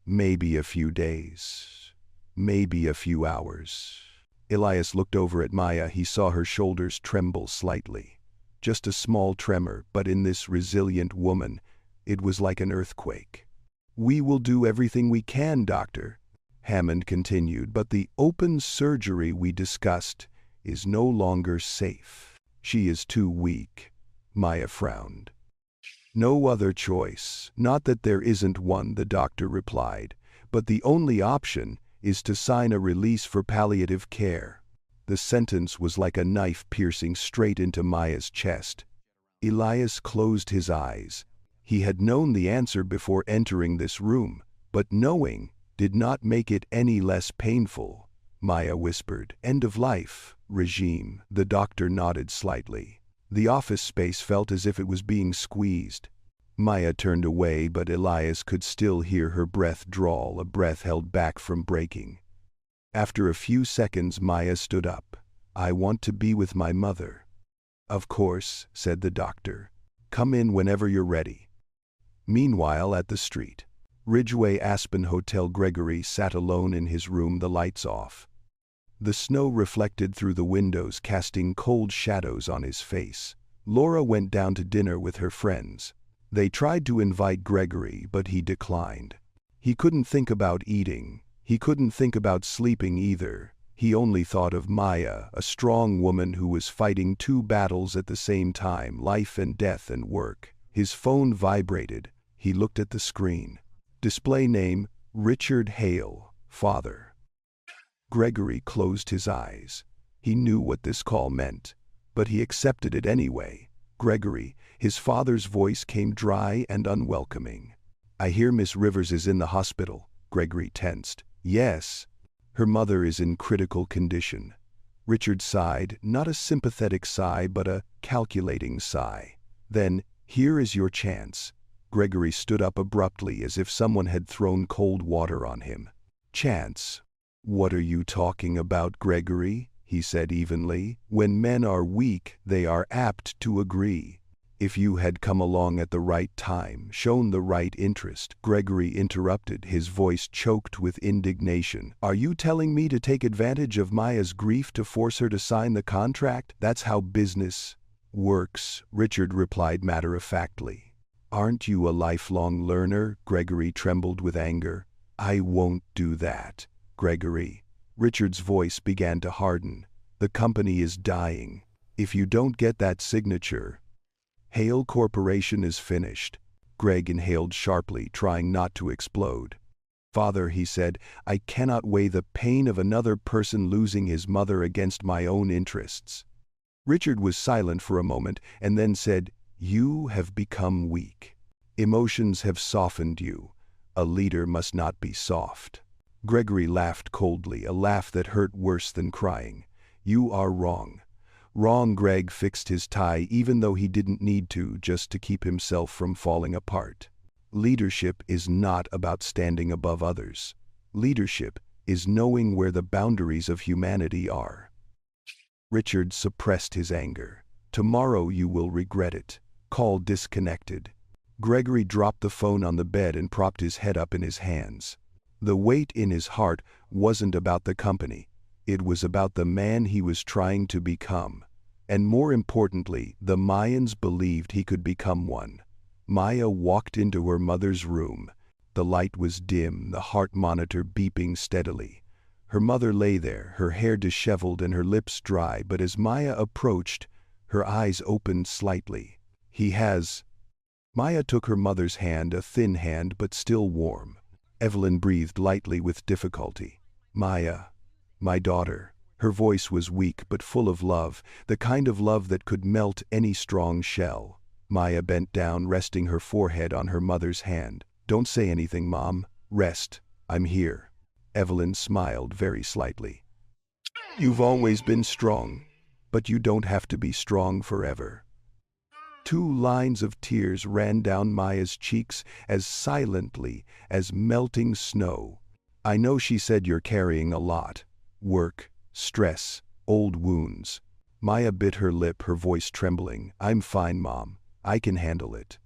"Maybe a few days. Maybe a few hours." Elias looked over at Maya. He saw her shoulders tremble slightly. Just a small tremor, but in this resilient woman, it was like an earthquake. "We will do everything we can, Doctor," Hammond continued, "but the open surgery we discussed is no longer safe. She is too weak." Maya frowned. "No other choice. Not that there isn't one," the doctor replied, "but the only option is to sign a release for palliative care." The sentence was like a knife piercing straight into Maya's chest. Elias closed his eyes. He had known the answer before entering this room, but knowing did not make it any less painful. Maya whispered, "End of life regime." The doctor nodded slightly. The office space felt as if it was being squeezed. Maya turned away, but Elias could still hear her breath drawl, a breath held back from breaking. After a few seconds, Maya stood up. "I want to be with my mother." "Of course," said the doctor. "Come in whenever you're ready." Meanwhile, at the street, Ridgeway Aspen Hotel, Gregory sat alone in his room, the lights off. The snow reflected through the windows, casting cold shadows on his face. Laura went down to dinner with her friends. They tried to invite Gregory, but he declined. He couldn't think about eating. He couldn't think about sleeping either. He only thought of Maya, a strong woman who was fighting two battles at the same time, life and death and work. His phone vibrated. He looked at the screen. Display name, Richard Hale, father. Gregory closed his eyes. He knew what this call meant, but he accepted it anyway. "Gregory," his father's voice came dry and unwelcoming. "I hear Miss Rivers is in the hospital." Gregory tensed. "Yes. Her mother is in critical condition." Richard sighed, not a sympathetic sigh, but a calculating sigh. Then, "Here is your chance." Gregory stood up abruptly, as if someone had thrown cold water on him. "Chance? What are you talking about, Gregory?" he said evenly. "When men are weak, they are apt to agree." "If you had come along at the right time, shown the right interest," Gregory interrupted, his voice choked with indignation. "Are you telling me to take advantage of Maya's grief to force her to sign the contract? That's how business works," Richard replied matter-of-factly. "Aren't you a lifelong learner?" Gregory trembled with anger. "I won't do that, Gregory." Richard's voice began to harden. "The company is dying. If you don't get that signature, Hale Corporation is finished." Greg inhaled sharply, trying not to explode. "Father," he said, "I cannot weigh the pain of another person losing his mother against my own interests." Richard was silent for a moment and then said, "You have become weak. Emotions have softened you. A leader must not be soft." Gregory laughed coldly, a laugh that hurt worse than crying. "You are wrong." Wrong. Greg fixed his tie even though he didn't need to, just to keep himself from falling apart. Leadership is not about standing above others. Leadership is knowing where the boundaries of humanity are. Richard suppressed his anger. "Tomorrow you will regret it." Call disconnected. Gregory dropped the phone on the bed and propped his head up in his hands. The weight in his heart wasn't about the company. It was about the man he was trying to become. And more importantly, the Mayans believed he could become one. Maya walked into her mother's room. The light was dim, the heart monitor beeping steadily. Her mother lay there, her hair disheveled and her lips dry, but as Maya approached, her eyes opened slightly. "He has..." Maya took her mother's hand, a thin hand but still warm. Evelyn breathed lightly with difficulty. "Maya, my daughter." Her voice was weak but full of love, the kind of love that could melt any strong shell. Maya bent down, resting her forehead on her mother's hand. "Don't say anything, Mom. Rest. I'm here." Evelyn smiled very slightly. "You've always been strong, but you don't have to be strong forever." 2 lines of tears ran down Maya's cheeks as silently as melting snow. "I know," she said, "you're carrying a lot. Work, stress, old wounds." Maya bit her lip, her voice trembling. "I'm fine, Mom. I can handle it."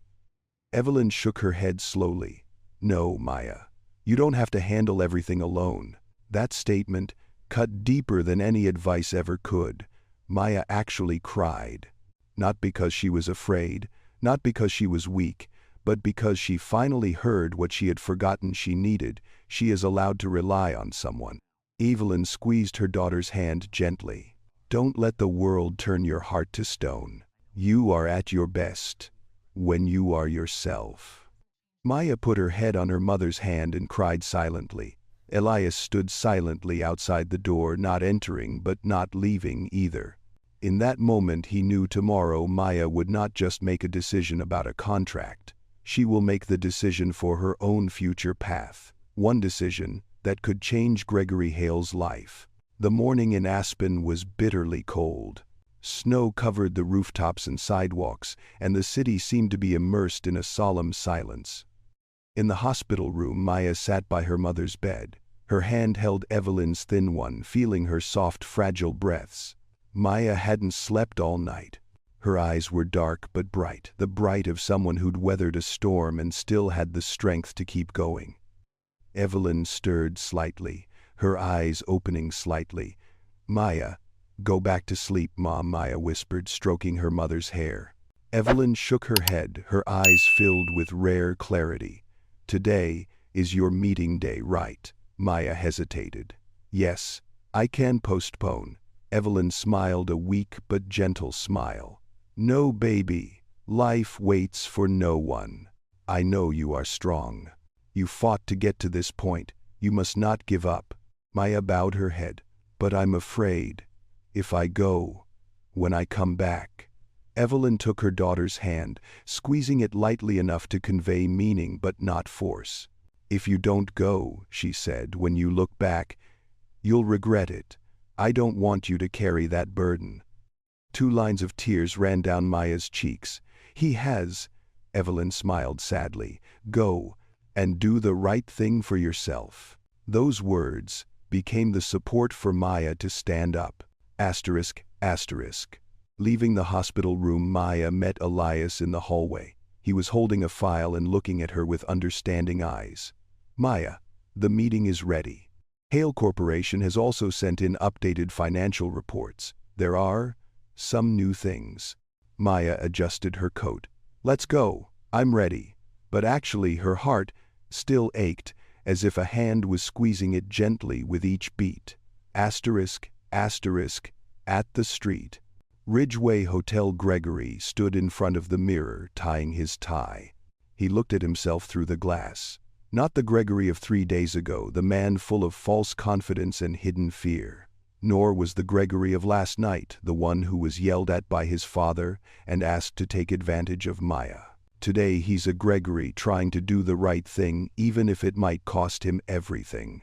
Evelyn shook her head slowly. "No, Maya. You don't have to handle everything alone." That statement cut deeper than any advice ever could. Maya actually cried. Not because she was afraid, not because she was weak, but because she finally heard what she had forgotten she needed. She is allowed to rely on someone. Evelyn squeezed her daughter's hand gently. "Don't let the world turn your heart to stone. You are at your best when you are yourself." Maya put her head on her mother's hand and cried silently. Elias stood silently outside the door, not entering but not leaving either. In that moment he knew tomorrow Maya would not just make a decision about a contract. She will make the decision for her own future path. One decision that could change Gregory Hale's life. The morning in Aspen was bitterly cold. Snow covered the rooftops and sidewalks, and the city seemed to be immersed in a solemn silence. In the hospital room, Maya sat by her mother's bed. Her hand held Evelyn's thin one, feeling her soft, fragile breaths. Maya hadn't slept all night. Her eyes were dark but bright, the bright of someone who'd weathered a storm and still had the strength to keep going. Evelyn stirred slightly, her eyes opening slightly. "Maya, go back to sleep, Mom," Maya whispered, stroking her mother's hair. Evelyn shook her head, her eyes filled with rare clarity. "Today is your meeting day, right?" Maya hesitated. "Yes, I can postpone." Evelyn smiled, a weak but gentle smile. "No, baby. Life waits for no one. I know you are strong. You fought to get to this point. You must not give up." Maya bowed her head. "But I'm afraid. If I go, when I come back." Evelyn took her daughter's hand, squeezing it lightly enough to convey meaning but not force. "If you don't go," she said, "when you look back, you'll regret it. I don't want you to carry that burden." 2 lines of tears ran down Maya's cheeks. "He has," Evelyn smiled sadly. "Go, and do the right thing for yourself." Those words became the support for Maya to stand up. Asterisk, asterisk. Leaving the hospital room, Maya met Elias in the hallway. He was holding a file and looking at her with understanding eyes. "Maya, the meeting is ready. Hale Corporation has also sent in updated financial reports. There are some new things." Maya adjusted her coat. "Let's go. I'm ready." But actually her heart still ached, as if a hand was squeezing it gently with each beat. Asterisk, asterisk, at the street. Ridgeway Hotel. Gregory stood in front of the mirror, tying his tie. He looked at himself through the glass. Not the Gregory of 3 days ago, the man full of false confidence and hidden fear. Nor was the Gregory of last night the one who was yelled at by his father and asked to take advantage of Maya. Today he's a Gregory trying to do the right thing even if it might cost him everything.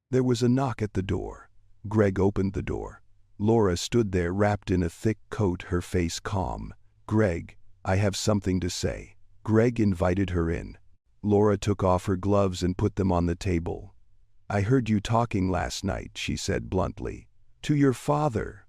There was a knock at the door. Greg opened the door. Laura stood there wrapped in a thick coat, her face calm. "Greg, I have something to say." Greg invited her in. Laura took off her gloves and put them on the table. "I heard you talking last night," she said bluntly. "To your father."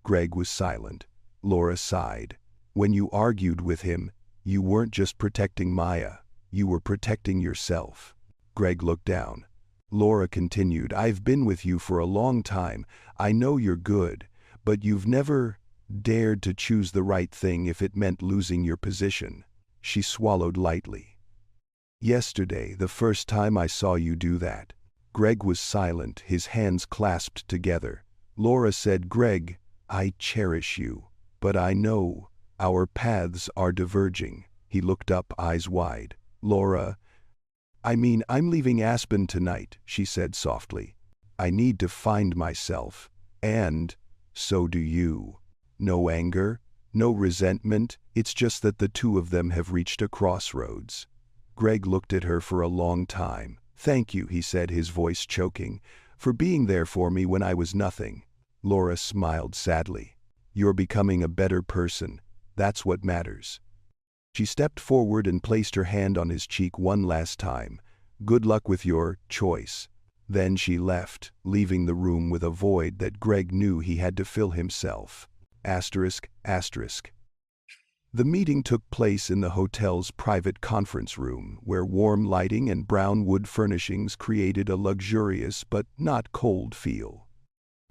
Greg was silent. Laura sighed. "When you argued with him, you weren't just protecting Maya, you were protecting yourself." Greg looked down. Laura continued, "I've been with you for a long time. I know you're good, but you've never dared to choose the right thing if it meant losing your position." She swallowed lightly. "Yesterday, the first time I saw you do that." Greg was silent, his hands clasped together. Laura said, "Greg, I cherish you, but I know our paths are diverging." He looked up, eyes wide. "Laura, I'm leaving Aspen tonight," she said softly. "I need to find myself, and so do you." No anger, no resentment, it's just that the two of them have reached a crossroads. Greg looked at her for a long time. "Thank you," he said, his voice choking, "for being there for me when I was nothing." Laura smiled sadly. "You're becoming a better person. That's what matters." She stepped forward and placed her hand on his cheek one last time. "Good luck with your choice." Then she left, leaving the room with a void that Greg knew he had to fill himself. ****. The meeting took place in the hotel's private conference room, where warm lighting and brown wood furnishings created a luxurious but not cold feel.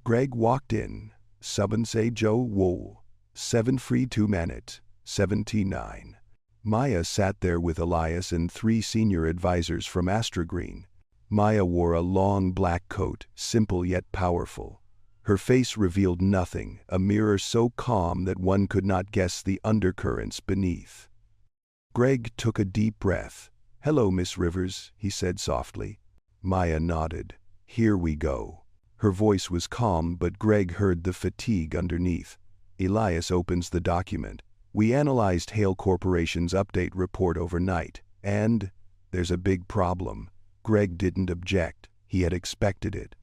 Greg walked in. "Say Joe Wool. 7 free 2 minute. 79. Maya sat there with Elias and 3 senior advisors from Green. Maya wore a long black coat, simple yet powerful. Her face revealed nothing, a mirror so calm that one could not guess the undercurrents beneath. Greg took a deep breath. "Hello, Miss Rivers," he said softly. Maya nodded. "Here we go." Her voice was calm, but Greg heard the fatigue underneath. Elias opens the document. "We analyzed Hale Corporation's update report overnight, and there's a big problem." Greg didn't object. He had expected it.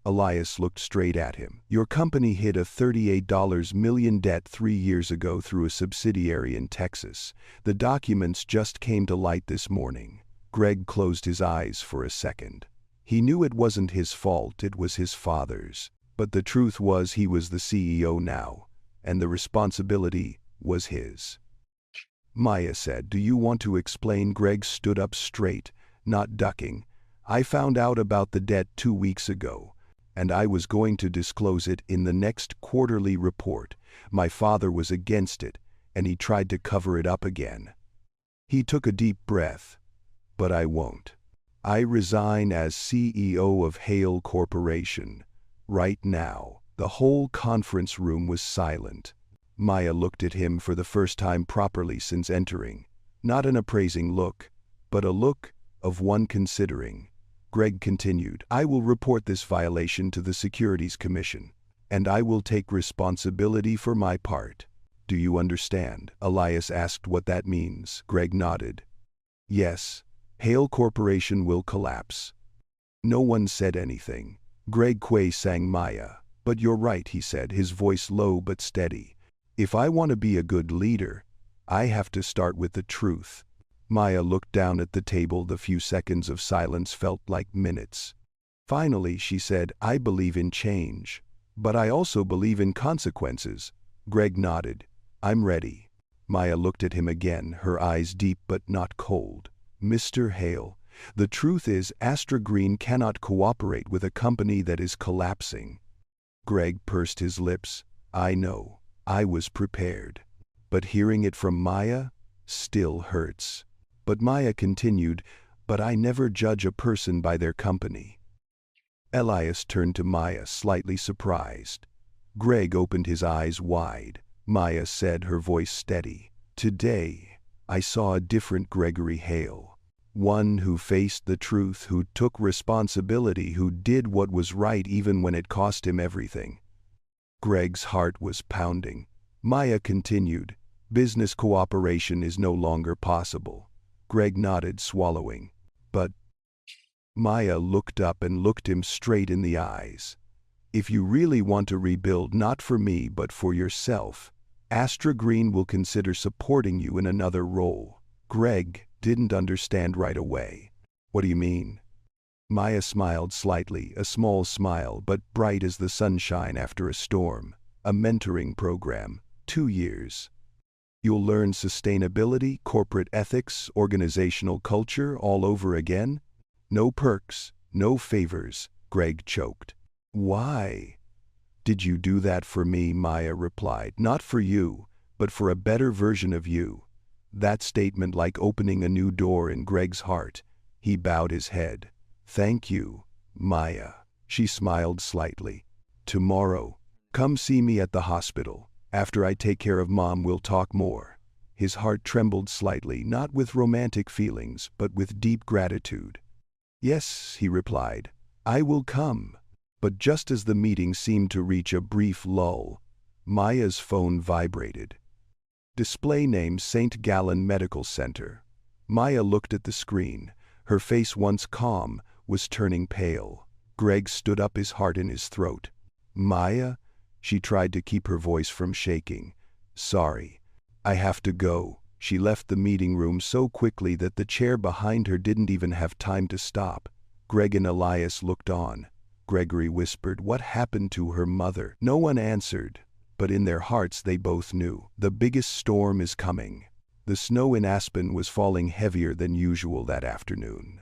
Elias looked straight at him. "Your company hit a $38 million debt 3 years ago through a subsidiary in Texas. The documents just came to light this morning." Greg closed his eyes for a second. He knew it wasn't his fault, it was his father's. But the truth was he was the CEO now, and the responsibility was his. Maya said, "Do you want to explain?" Greg stood up straight, not ducking. "I found out about the debt 2 weeks ago, and I was going to disclose it in the next quarterly report. My father was against it, and he tried to cover it up again." He took a deep breath. "But I won't. I resign as CEO of Hale Corporation. Right now." The whole conference room was silent. Maya looked at him for the first time properly since entering. Not an appraising look, but a look of one considering. Greg continued, "I will report this violation to the Securities Commission, and I will take responsibility for my part." "Do you understand?" Elias asked. "What that means?" Greg nodded. "Yes. Hale Corporation will collapse." No one said anything. Greg sang Maya. "But you're right," he said, his voice low but steady. "If I want to be a good leader, I have to start with the truth." Maya looked down at the table. The few seconds of silence felt like minutes. Finally, she said, "I believe in change, but I also believe in consequences." Greg nodded. "I'm ready." Maya looked at him again, her eyes deep but not cold. "Mr. Hale, the truth is Green cannot cooperate with a company that is collapsing." Greg pursed his lips. "I know. I was prepared. But hearing it from Maya still hurts." But Maya continued, "But I never judge a person by their company." Elias turned to Maya, slightly surprised. Greg opened his eyes wide. Maya said, her voice steady, "Today, I saw a different Gregory Hale. One who faced the truth, who took responsibility, who did what was right even when it cost him everything. Greg's heart was pounding. Maya continued, "Business cooperation is no longer possible." Greg nodded, swallowing. "But—" Maya looked up and looked him straight in the eyes. "If you really want to rebuild, not for me but for yourself, Astra Green will consider supporting you in another role." Greg didn't understand right away. "What do you mean?" Maya smiled slightly, a small smile but bright as the sunshine after a storm. "A mentoring program, 2 years. You'll learn sustainability, corporate ethics, organizational culture all over again. No perks, no favors." Greg choked. "Why?" "Did you do that for me?" Maya replied. "Not for you, but for a better version of you." That statement like opening a new door in Greg's heart. He bowed his head. "Thank you, Maya." She smiled slightly. "Tomorrow, come see me at the hospital. After I take care of Mom, we'll talk more." His heart trembled slightly, not with romantic feelings, but with deep gratitude. "Yes," he replied, "I will come." But just as the meeting seemed to reach a brief lull, Maya's phone vibrated. Display name St. Gallen Medical Center. Maya looked at the screen. Her face, once calm, was turning pale. Greg stood up, his heart in his throat. "Maya?" She tried to keep her voice from shaking. "Sorry. I have to go." She left the meeting room so quickly that the chair behind her didn't even have time to stop. Greg and Elias looked on. Gregory whispered, "What happened to her mother?" No one answered, but in their hearts they both knew. The biggest storm is coming. The snow in Aspen was falling heavier than usual that afternoon.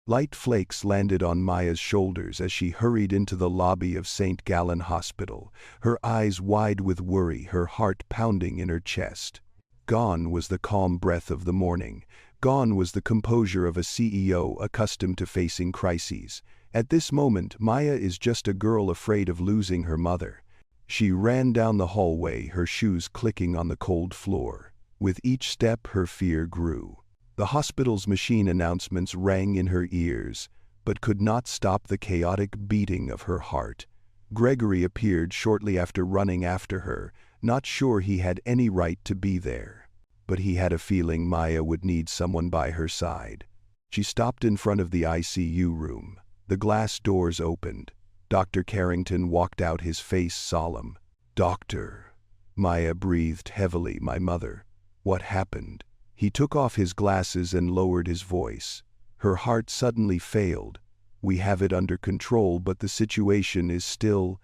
Light flakes landed on Maya's shoulders as she hurried into the lobby of St. Gallen Hospital, her eyes wide with worry, her heart pounding in her chest. Gone was the calm breath of the morning. Gone was the composure of a CEO accustomed to facing crises. At this moment, Maya is just a girl afraid of losing her mother. She ran down the hallway, her shoes clicking on the cold floor. With each step, her fear grew. The hospital's machine announcements rang in her ears, but could not stop the chaotic beating of her heart. Gregory appeared shortly after, running after her, not sure he had any right to be there. But he had a feeling Maya would need someone by her side. She stopped in front of the ICU room. The glass doors opened. Dr. Carrington walked out, his face solemn. "Doctor." Maya breathed heavily. "My mother. What happened?" He took off his glasses and lowered his voice. Her heart suddenly failed. "We have it under control, but the situation is still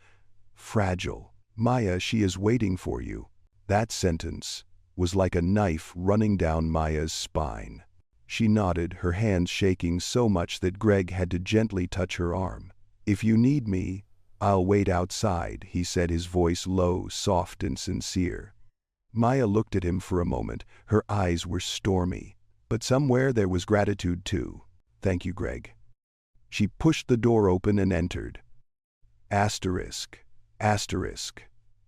fragile. Maya, she is waiting for you." That sentence was like a knife running down Maya's spine. She nodded, her hands shaking so much that Greg had to gently touch her arm. "If you need me, I'll wait outside," he said, his voice low, soft and sincere. Maya looked at him for a moment. Her eyes were stormy, but somewhere there was gratitude too. "Thank you, Greg." She pushed the door open and entered. Asterisk.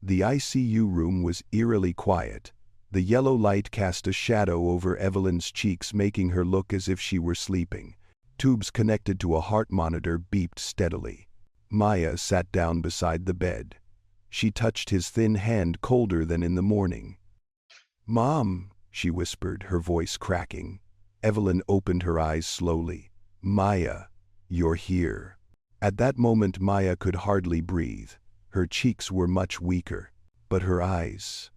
The ICU room was eerily quiet. The yellow light cast a shadow over Evelyn's cheeks, making her look as if she were sleeping. Tubes connected to a heart monitor beeped steadily. Maya sat down beside the bed. She touched his thin hand, colder than in the morning. "Mom," she whispered, her voice cracking. Evelyn opened her eyes slowly. "Maya, you're here." At that moment Maya could hardly breathe. Her cheeks were much weaker, but her eyes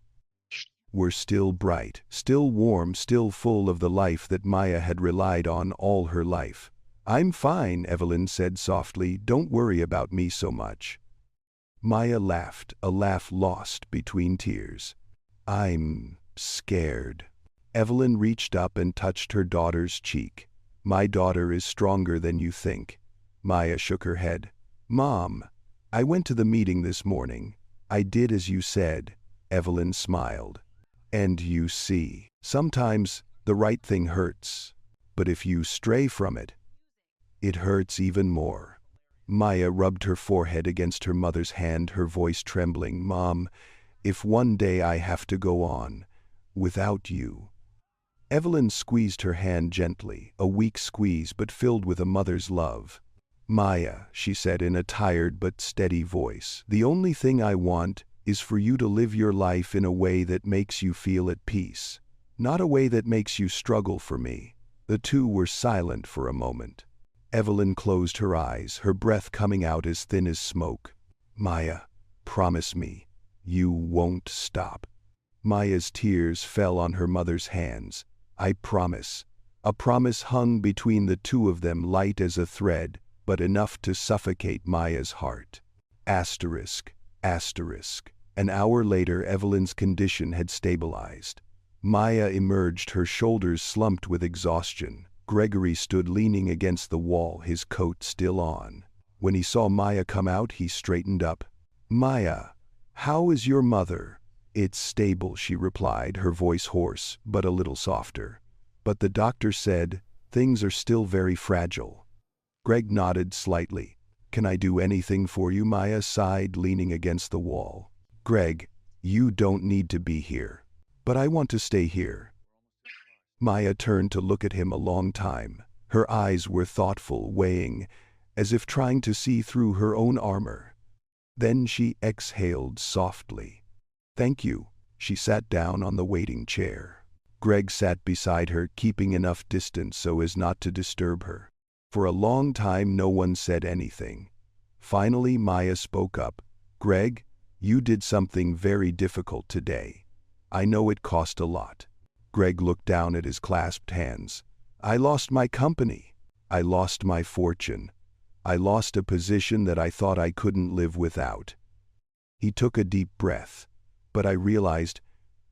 were still bright, still warm, still full of the life that Maya had relied on all her life. "I'm fine," Evelyn said softly. "Don't worry about me so much." Maya laughed, a laugh lost between tears. "I'm scared." Evelyn reached up and touched her daughter's cheek. "My daughter is stronger than you think." Maya shook her head. "Mom, I went to the meeting this morning. I did as you said." Evelyn smiled. "And you see, sometimes the right thing hurts, but if you stray from it, it hurts even more." Maya rubbed her forehead against her mother's hand, her voice trembling. "Mom, if one day I have to go on without you, Evelyn squeezed her hand gently, a weak squeeze but filled with a mother's love. "Maya," she said in a tired but steady voice, "the only thing I want is for you to live your life in a way that makes you feel at peace, not a way that makes you struggle for me." The two were silent for a moment. Evelyn closed her eyes, her breath coming out as thin as smoke. "Maya, promise me, you won't stop." Maya's tears fell on her mother's hands. "I promise." A promise hung between the two of them, light as a thread, but enough to suffocate Maya's heart. Asterisk, asterisk. An hour later, Evelyn's condition had stabilized. Maya emerged, her shoulders slumped with exhaustion. Gregory stood leaning against the wall, his coat still on. When he saw Maya come out, he straightened up. "Maya, how is your mother?" "It's stable," she replied, her voice hoarse, but a little softer. "But the doctor said things are still very fragile." Greg nodded slightly. "Can I do anything for you?" Maya sighed, leaning against the wall. "Greg, you don't need to be here. But I want to stay here." Maya turned to look at him a long time. Her eyes were thoughtful, weighing, as if trying to see through her own armor. Then she exhaled softly. "Thank you." She sat down on the waiting chair. Greg sat beside her, keeping enough distance so as not to disturb her. For a long time no one said anything. Finally Maya spoke up. "Greg, you did something very difficult today. I know it cost a lot." Greg looked down at his clasped hands. "I lost my company. I lost my fortune. I lost a position that I thought I couldn't live without." He took a deep breath. "But I realized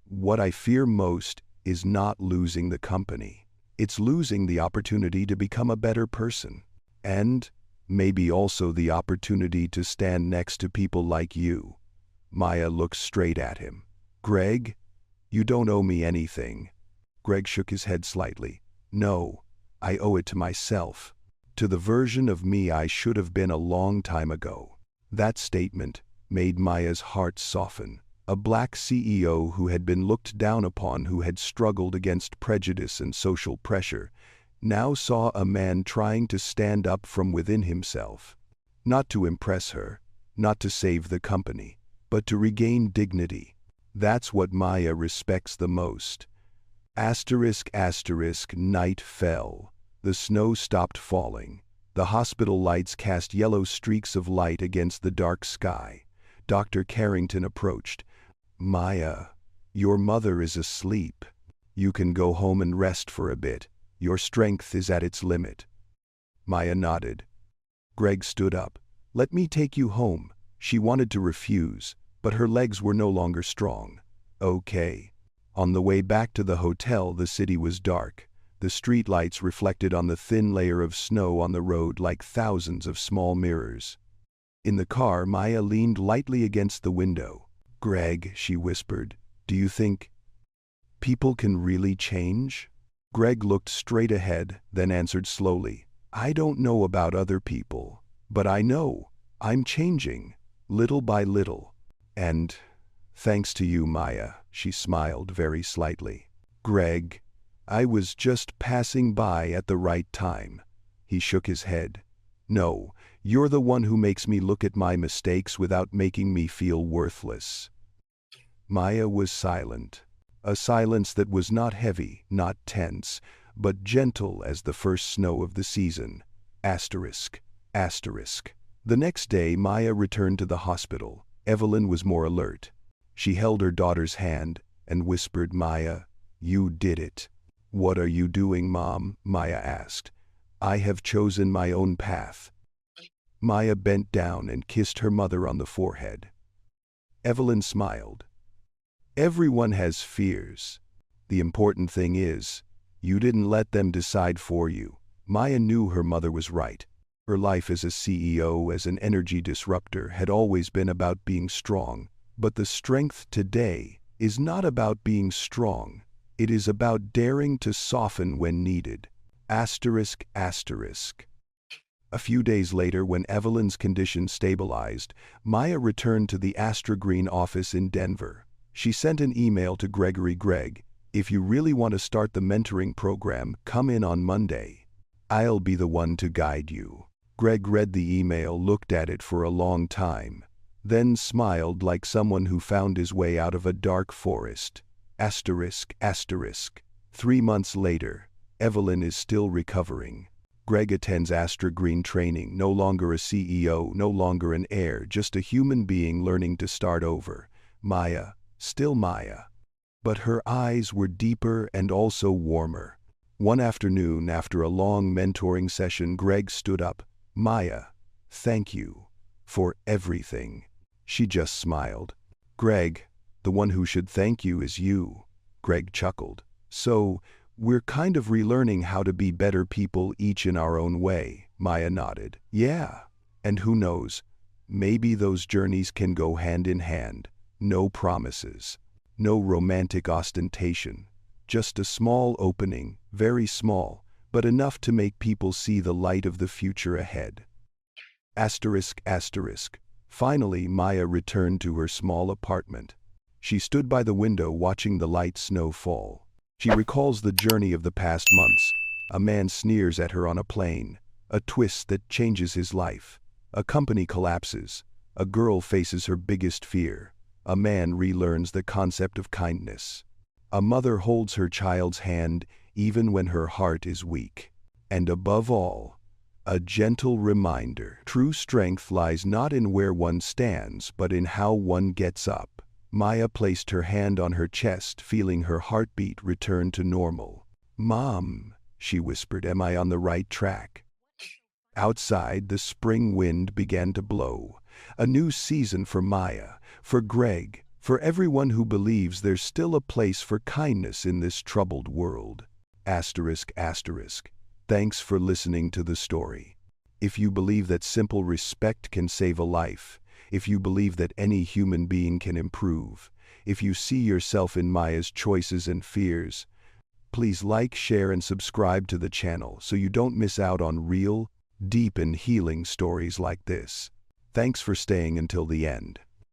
what I fear most is not losing the company. It's losing the opportunity to become a better person. And maybe also the opportunity to stand next to people like you." Maya looked straight at him. "Greg, you don't owe me anything." Greg shook his head slightly. "No, I owe it to myself. To the version of me I should have been a long time ago." That statement made Maya's heart soften. A black CEO who had been looked down upon, who had struggled against prejudice and social pressure, now saw a man trying to stand up from within himself. Not to impress her, not to save the company, but to regain dignity. That's what Maya respects the most. Asterisk, asterisk. Night fell. The snow stopped falling. The hospital lights cast yellow streaks of light against the dark sky. Dr. Carrington approached. "Maya, your mother is asleep. You can go home and rest for a bit. Your strength is at its limit." Maya nodded. Greg stood up. "Let me take you home." She wanted to refuse, but her legs were no longer strong. "Okay." On the way back to the hotel, the city was dark. The streetlights reflected on the thin layer of snow on the road like thousands of small mirrors. In the car, Maya leaned lightly against the window. "Greg," she whispered, "do you think people can really change?" Greg looked straight ahead, then answered slowly, "I don't know about other people, but I know I'm changing, little by little. And thanks to you, Maya." She smiled very slightly. "Greg, I was just passing by at the right time." He shook his head. "No, you're the one who makes me look at my mistakes without making me feel worthless." Maya was silent. A silence that was not heavy, not tense, but gentle as the first snow of the season. Asterisk, asterisk. The next day, Maya returned to the hospital. Evelyn was more alert. She held her daughter's hand and whispered, "Maya, you did it." "What are you doing, Mom?" Maya asked. "I have chosen my own path." Maya bent down and kissed her mother on the forehead. Evelyn smiled. "Everyone has fears. The important thing is, you didn't let them decide for you." Maya knew her mother was right. Her life as a CEO, as an energy disruptor, had always been about being strong. But the strength today is not about being strong. It is about daring to soften when needed. Asterisk, asterisk. A few days later, when Evelyn's condition stabilized, Maya returned to the Astra Green office in Denver. She sent an email to Gregory. "Greg, If you really want to start the mentoring program, come in on Monday. I'll be the one to guide you." Greg read the email, looked at it for a long time, then smiled like someone who found his way out of a dark forest. Asterisk, asterisk. 3 months later, Evelyn is still recovering. Greg attends Astra Green training, no longer a CEO, no longer an heir, just a human being learning to start over. Maya, still Maya. But her eyes were deeper and also warmer. One afternoon, after a long mentoring session, Greg stood up. "Maya, thank you for everything." She just smiled. "Greg, the one who should thank you is you." Greg chuckled. "So, we're kind of relearning how to be better people, each in our own way." Maya nodded. "Yeah. And who knows, maybe those journeys can go hand in hand. No promises. No romantic ostentation. Just a small opening, very small, but enough to make people see the light of the future ahead." Asterisk, asterisk. Finally, Maya returned to her small apartment. She stood by the window watching the light snow fall. She recalls the journey of the past months. A man sneers at her on a plane. A twist that changes his life. A company collapses. A girl faces her biggest fear. A man relearns the concept of kindness. A mother holds her child's hand even when her heart is weak. And above all, a gentle reminder. True strength lies not in where one stands, but in how one gets up. Maya placed her hand on her chest, feeling her heartbeat return to normal. "Mom," she whispered, "am I on the right track?" Outside, the spring wind began to blow. A new season for Maya, for Greg, for everyone who believes there's still a place for kindness in this troubled world. Asterisk, asterisk. Thanks for listening to the story. If you believe that simple respect can save a life, if you believe that any human being can improve, if you see yourself in Maya's choices and fears, please like, share, and subscribe to the channel so you don't miss out on real, deep, and healing stories like this. Thanks for staying until the end.